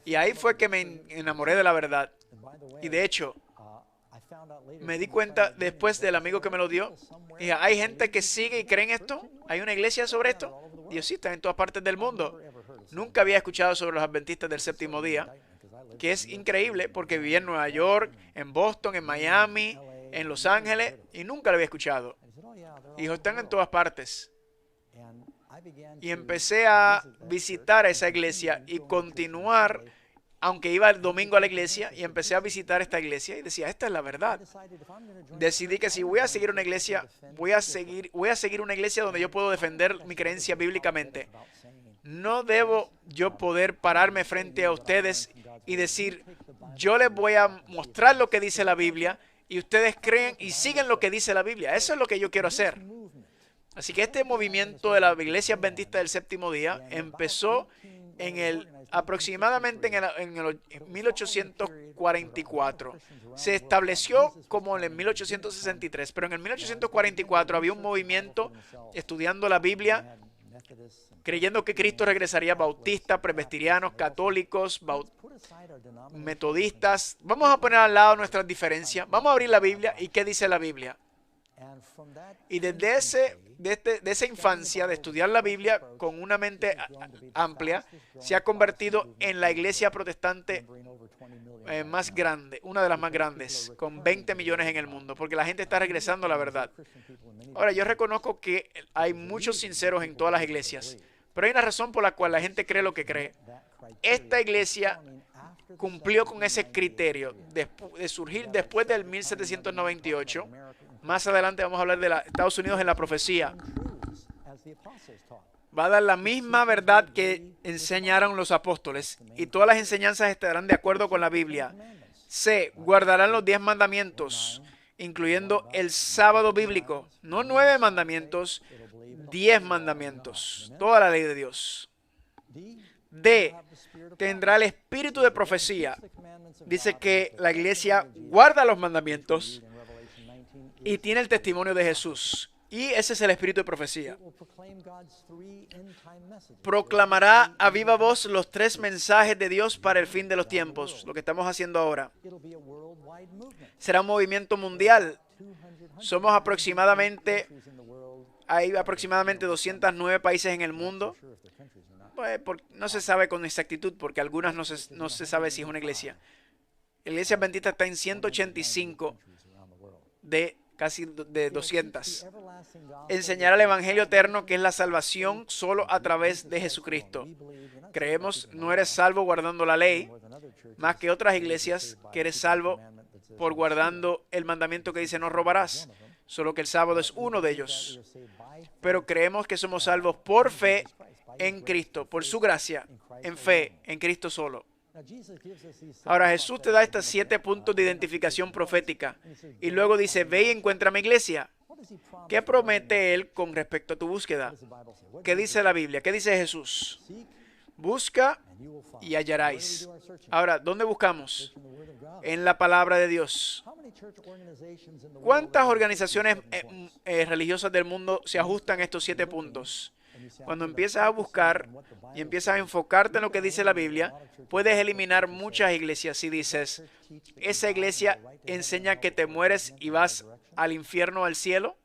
Y ahí fue que me enamoré de la verdad. Y de hecho, me di cuenta después del amigo que me lo dio. Dije, ¿hay gente que sigue y cree en esto? ¿Hay una iglesia sobre esto? Y yo, sí, están en todas partes del mundo. Nunca había escuchado sobre los adventistas del séptimo día, que es increíble porque viví en Nueva York, en Boston, en Miami, en Los Ángeles, y nunca lo había escuchado. Y dijo, están en todas partes. Y empecé a visitar esa iglesia y continuar, aunque iba el domingo a la iglesia, y empecé a visitar esta iglesia y decía, esta es la verdad. Decidí que si voy a seguir una iglesia, voy a seguir una iglesia donde yo puedo defender mi creencia bíblicamente. No debo yo poder pararme frente a ustedes y decir, yo les voy a mostrar lo que dice la Biblia y ustedes creen y siguen lo que dice la Biblia. Eso es lo que yo quiero hacer. Así que este movimiento de la Iglesia Adventista del Séptimo Día empezó aproximadamente en el 1844. Se estableció como en el 1863, pero en el 1844 había un movimiento estudiando la Biblia, creyendo que Cristo regresaría, bautistas, presbiterianos, católicos, metodistas. Vamos a poner al lado nuestras diferencias. Vamos a abrir la Biblia y qué dice la Biblia. Y desde esa infancia de estudiar la Biblia con una mente amplia, se ha convertido en la iglesia protestante más grande, una de las más grandes, con 20 millones en el mundo, porque la gente está regresando a la verdad. Ahora, yo reconozco que hay muchos sinceros en todas las iglesias, pero hay una razón por la cual la gente cree lo que cree. Esta iglesia cumplió con ese criterio de surgir después del 1798. Más adelante vamos a hablar de Estados Unidos en la profecía. Va a dar la misma verdad que enseñaron los apóstoles y todas las enseñanzas estarán de acuerdo con la Biblia. C. Guardarán los 10 mandamientos, incluyendo el sábado bíblico. No 9 mandamientos, 10 mandamientos. Toda la ley de Dios. D. Tendrá el espíritu de profecía. Dice que la iglesia guarda los mandamientos y tiene el testimonio de Jesús. Y ese es el espíritu de profecía. Proclamará a viva voz los 3 mensajes de Dios para el fin de los tiempos, lo que estamos haciendo ahora. Será un movimiento mundial. Hay aproximadamente 209 países en el mundo. Pues, no se sabe con exactitud porque algunas no se sabe si es una iglesia. La iglesia adventista está en 185 de casi de 200. Enseñará el evangelio eterno, que es la salvación solo a través de Jesucristo. Creemos, no eres salvo guardando la ley, más que otras iglesias, que eres salvo por guardando el mandamiento que dice no robarás. Solo que el sábado es uno de ellos. Pero creemos que somos salvos por fe en Cristo, por su gracia, en fe, en Cristo solo. Ahora Jesús te da estos 7 puntos de identificación profética y luego dice, ve y encuentra mi iglesia. ¿Qué promete Él con respecto a tu búsqueda? ¿Qué dice la Biblia? ¿Qué dice Jesús? Busca y hallaréis. Ahora, ¿dónde buscamos? En la palabra de Dios. ¿Cuántas organizaciones religiosas del mundo se ajustan a estos 7 puntos? Cuando empiezas a buscar y empiezas a enfocarte en lo que dice la Biblia, puedes eliminar muchas iglesias. Si dices, esa iglesia enseña que te mueres y vas al infierno o al cielo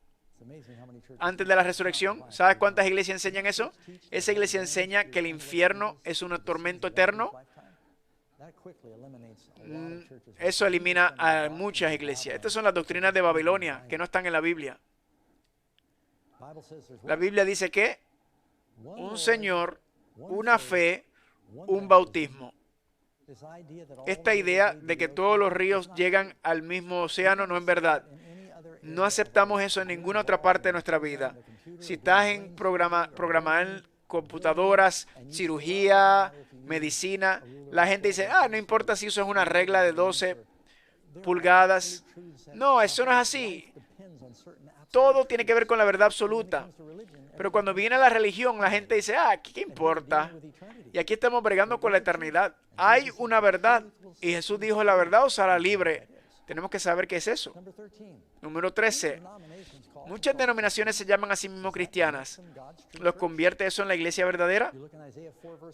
antes de la resurrección. ¿Sabes cuántas iglesias enseñan eso? Esa iglesia enseña que el infierno es un tormento eterno. Eso elimina a muchas iglesias. Estas son las doctrinas de Babilonia que no están en la Biblia. La Biblia dice que un Señor, una fe, un bautismo. Esta idea de que todos los ríos llegan al mismo océano no es verdad. No aceptamos eso en ninguna otra parte de nuestra vida. Si estás en programar en computadoras, cirugía, medicina, la gente dice, no importa si eso es una regla de 12 pulgadas. No, eso no es así. Todo tiene que ver con la verdad absoluta. Pero cuando viene la religión, la gente dice, ¿qué importa? Y aquí estamos bregando con la eternidad. Hay una verdad. Y Jesús dijo, la verdad os hará libre. Tenemos que saber qué es eso. Número 13. Muchas denominaciones se llaman a sí mismos cristianas. ¿Los convierte eso en la iglesia verdadera?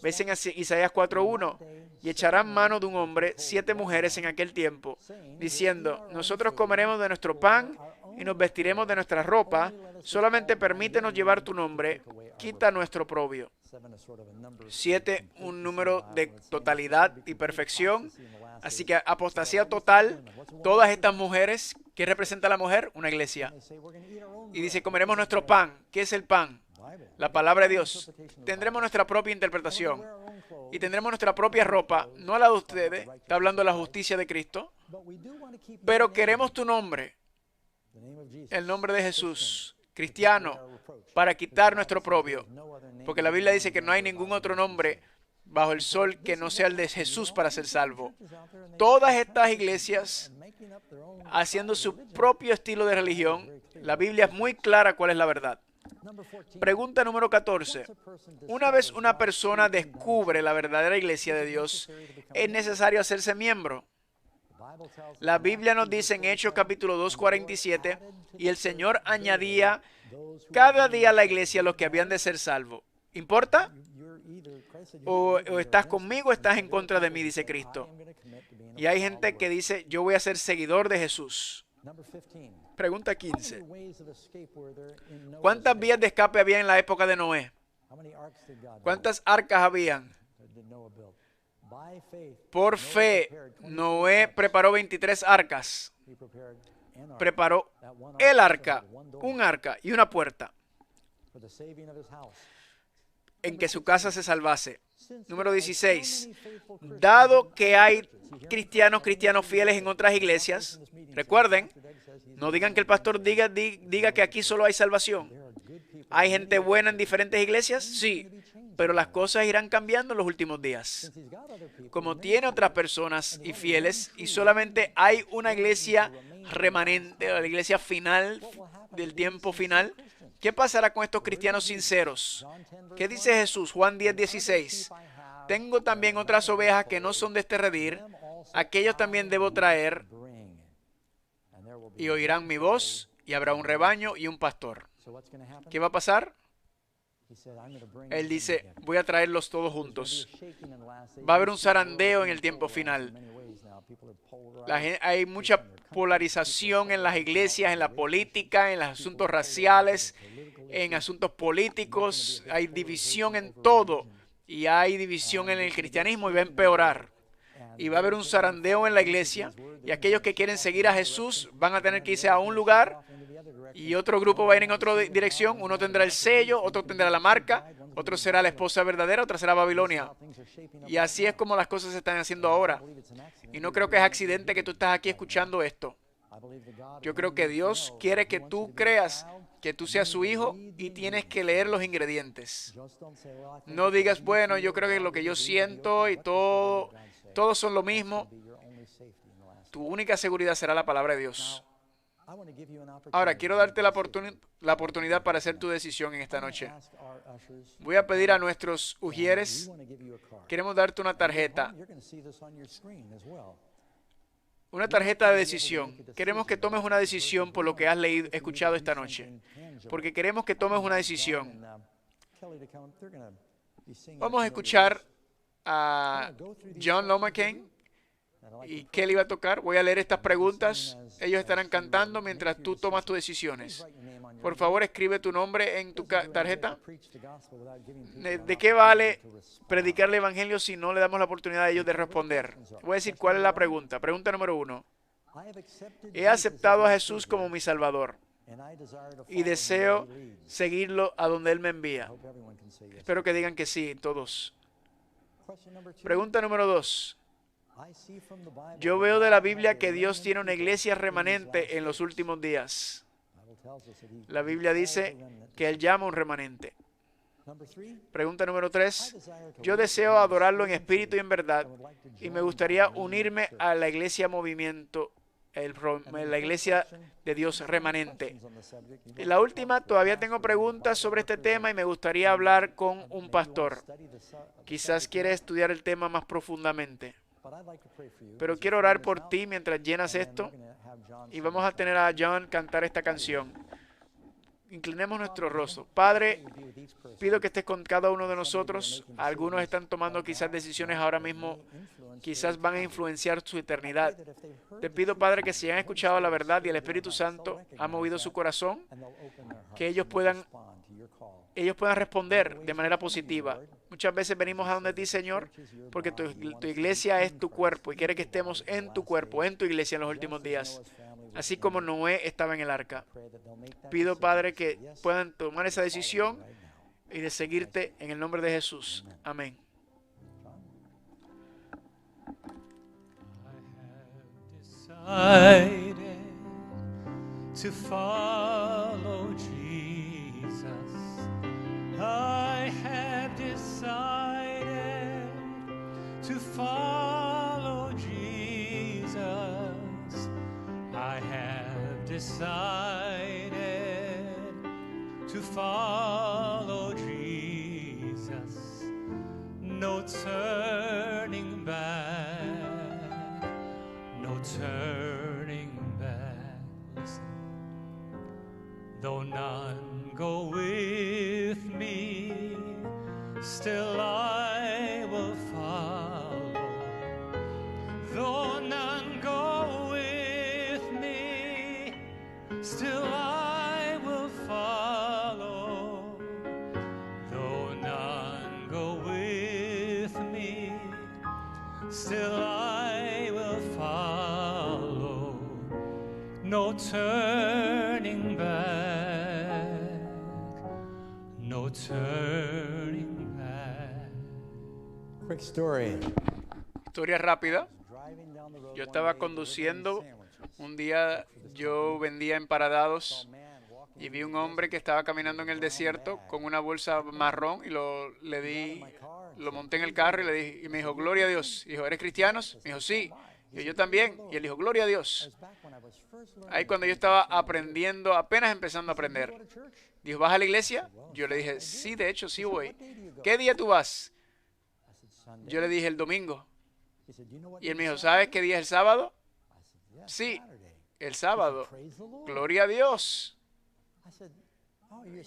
Ves en Isaías 4:1. Y echarán mano de un hombre 7 mujeres en aquel tiempo, diciendo, nosotros comeremos de nuestro pan y nos vestiremos de nuestra ropa. Solamente permítenos llevar tu nombre. Quita nuestro oprobio. 7, un número de totalidad y perfección. Así que apostasía total. Todas estas mujeres, ¿qué representa la mujer? Una iglesia. Y dice, comeremos nuestro pan. ¿Qué es el pan? La palabra de Dios. Tendremos nuestra propia interpretación. Y tendremos nuestra propia ropa, no la de ustedes. Está hablando de la justicia de Cristo. Pero queremos tu nombre. El nombre de Jesús. Cristiano. Para quitar nuestro oprobio. Porque la Biblia dice que no hay ningún otro nombre bajo el sol que no sea el de Jesús para ser salvo. Todas estas iglesias haciendo su propio estilo de religión, la Biblia es muy clara cuál es la verdad. Pregunta número 14. Una vez una persona descubre la verdadera iglesia de Dios, ¿es necesario hacerse miembro? La Biblia nos dice en Hechos capítulo 2:47, y el Señor añadía cada día a la iglesia los que habían de ser salvos. ¿Importa? O estás conmigo o estás en contra de mí, dice Cristo. Y hay gente que dice, yo voy a ser seguidor de Jesús. Pregunta 15. ¿Cuántas vías de escape había en la época de Noé? ¿Cuántas arcas habían? Por fe, Noé preparó 23 arcas. Preparó el arca, un arca y una puerta en que su casa se salvase. Número 16. Dado que hay cristianos fieles en otras iglesias, recuerden, no digan que el pastor diga que aquí solo hay salvación. ¿Hay gente buena en diferentes iglesias? Sí, pero las cosas irán cambiando en los últimos días. Como tiene otras personas y fieles, y solamente hay una iglesia remanente, la iglesia final del tiempo final, ¿qué pasará con estos cristianos sinceros? ¿Qué dice Jesús? Juan 10:16. Tengo también otras ovejas que no son de este redil. Aquellos también debo traer. Y oirán mi voz. Y habrá un rebaño y un pastor. ¿Qué va a pasar? Él dice, voy a traerlos todos juntos. Va a haber un zarandeo en el tiempo final. Hay mucha polarización en las iglesias, en la política, en los asuntos raciales, en asuntos políticos. Hay división en todo. Y hay división en el cristianismo y va a empeorar. Y va a haber un zarandeo en la iglesia. Y aquellos que quieren seguir a Jesús van a tener que irse a un lugar. Y otro grupo va a ir en otra dirección. Uno tendrá el sello, otro tendrá la marca, otro será la esposa verdadera, otra será Babilonia. Y así es como las cosas se están haciendo ahora. Y no creo que es accidente que tú estás aquí escuchando esto. Yo creo que Dios quiere que tú creas que tú seas su hijo y tienes que leer los ingredientes. No digas, bueno, yo creo que lo que yo siento y todos son lo mismo. Tu única seguridad será la palabra de Dios. Ahora, quiero darte la oportunidad para hacer tu decisión en esta noche. Voy a pedir a nuestros ujieres, queremos darte una tarjeta. Una tarjeta de decisión. Queremos que tomes una decisión por lo que has escuchado esta noche. Porque queremos que tomes una decisión. Vamos a escuchar a John Lomaken y Kelly va a tocar. Voy a leer estas preguntas. Ellos estarán cantando mientras tú tomas tus decisiones. Por favor, escribe tu nombre en tu tarjeta. ¿De qué vale predicar el evangelio si no le damos la oportunidad a ellos de responder? Voy a decir cuál es la pregunta. Pregunta número 1. He aceptado a Jesús como mi Salvador. y deseo seguirlo a donde Él me envía. Espero que digan que sí, todos. Pregunta número 2. Yo veo de la Biblia que Dios tiene una iglesia remanente en los últimos días. La Biblia dice que Él llama un remanente. Pregunta número 3. Yo deseo adorarlo en espíritu y en verdad, y me gustaría unirme a la iglesia movimiento, la iglesia de Dios remanente. Y la última, todavía tengo preguntas sobre este tema y me gustaría hablar con un pastor. Quizás quiere estudiar el tema más profundamente. Pero quiero orar por ti mientras llenas esto, y vamos a tener a John cantar esta canción. Inclinemos nuestro rostro. Padre, pido que estés con cada uno de nosotros. Algunos están tomando quizás decisiones ahora mismo, quizás van a influenciar su eternidad. Te pido, Padre, que si han escuchado la verdad y el Espíritu Santo ha movido su corazón, que ellos puedan responder de manera positiva. Muchas veces venimos a donde ti, Señor, porque tu iglesia es tu cuerpo y quiere que estemos en tu cuerpo, en tu iglesia en los últimos días, así como Noé estaba en el arca. Pido, Padre, que puedan tomar esa decisión y de seguirte en el nombre de Jesús. Amén. To follow Jesus, I have decided to follow Jesus. I have decided to follow Jesus. No turning back, no turning back. Listen. Though none go with me, still I will follow. Though none go with me, still I will follow. Though none go with me, still I will follow. No turning back, no turning back. Quick story. Historia rápida. Yo estaba conduciendo. Un día yo vendía emparadados y vi un hombre que estaba caminando en el desierto con una bolsa marrón y lo monté en el carro y le dije, y me dijo, gloria a Dios. Y dijo, ¿eres cristiano? Me dijo, sí. Y yo también. Y él dijo, gloria a Dios. Ahí cuando yo estaba aprendiendo, apenas empezando a aprender. Dijo, ¿vas a la iglesia? Yo le dije, sí, de hecho, sí voy. ¿Qué día tú vas? Yo le dije, el domingo. Y él me dijo, ¿sabes qué día es el sábado? Sí, el sábado. Gloria a Dios.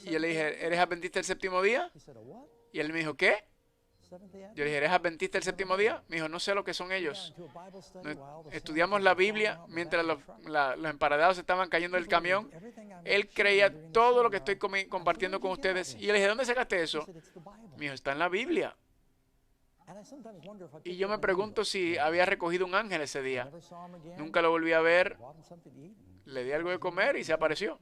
Y yo le dije, ¿eres adventista del séptimo día? Y él me dijo, ¿qué? Yo le dije, ¿eres adventista del séptimo día? Me dijo, no sé lo que son ellos. Estudiamos la Biblia mientras los emparadados estaban cayendo del camión. Él creía todo lo que estoy compartiendo con ustedes. Y yo le dije, ¿dónde sacaste eso? Me dijo, está en la Biblia. Y yo me pregunto si había recogido un ángel ese día. Nunca lo volví a ver. Le di algo de comer y se apareció.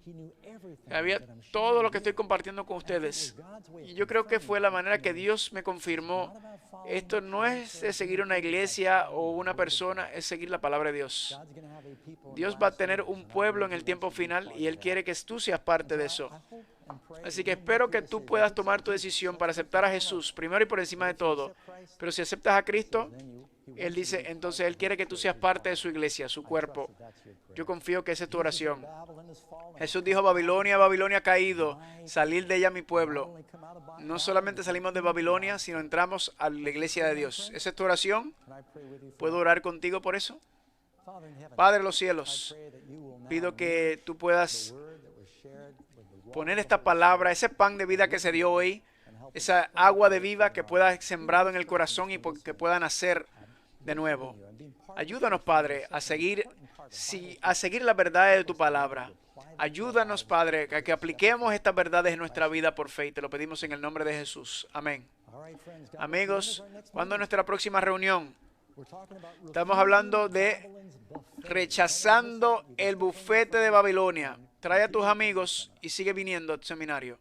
Había todo lo que estoy compartiendo con ustedes. Y yo creo que fue la manera que Dios me confirmó. Esto no es de seguir una iglesia o una persona, es seguir la palabra de Dios. Dios va a tener un pueblo en el tiempo final y Él quiere que tú seas parte de eso. Así que espero que tú puedas tomar tu decisión para aceptar a Jesús primero y por encima de todo. Pero si aceptas a Cristo, Él dice, entonces Él quiere que tú seas parte de su iglesia, su cuerpo. Yo confío que esa es tu oración. Jesús dijo, Babilonia, Babilonia ha caído, salir de ella mi pueblo. No solamente salimos de Babilonia, sino entramos a la iglesia de Dios. ¿Esa es tu oración? ¿Puedo orar contigo por eso? Padre de los cielos, pido que tú puedas poner esta palabra, ese pan de vida que se dio hoy, esa agua de vida que pueda sembrado en el corazón y que pueda nacer de nuevo. Ayúdanos, Padre, a seguir las verdades de tu palabra. Ayúdanos, Padre, a que apliquemos estas verdades en nuestra vida por fe. Y te lo pedimos en el nombre de Jesús. Amén. Amigos, ¿cuándo es nuestra próxima reunión? Estamos hablando de rechazando el bufete de Babilonia. Trae a tus amigos y sigue viniendo al seminario.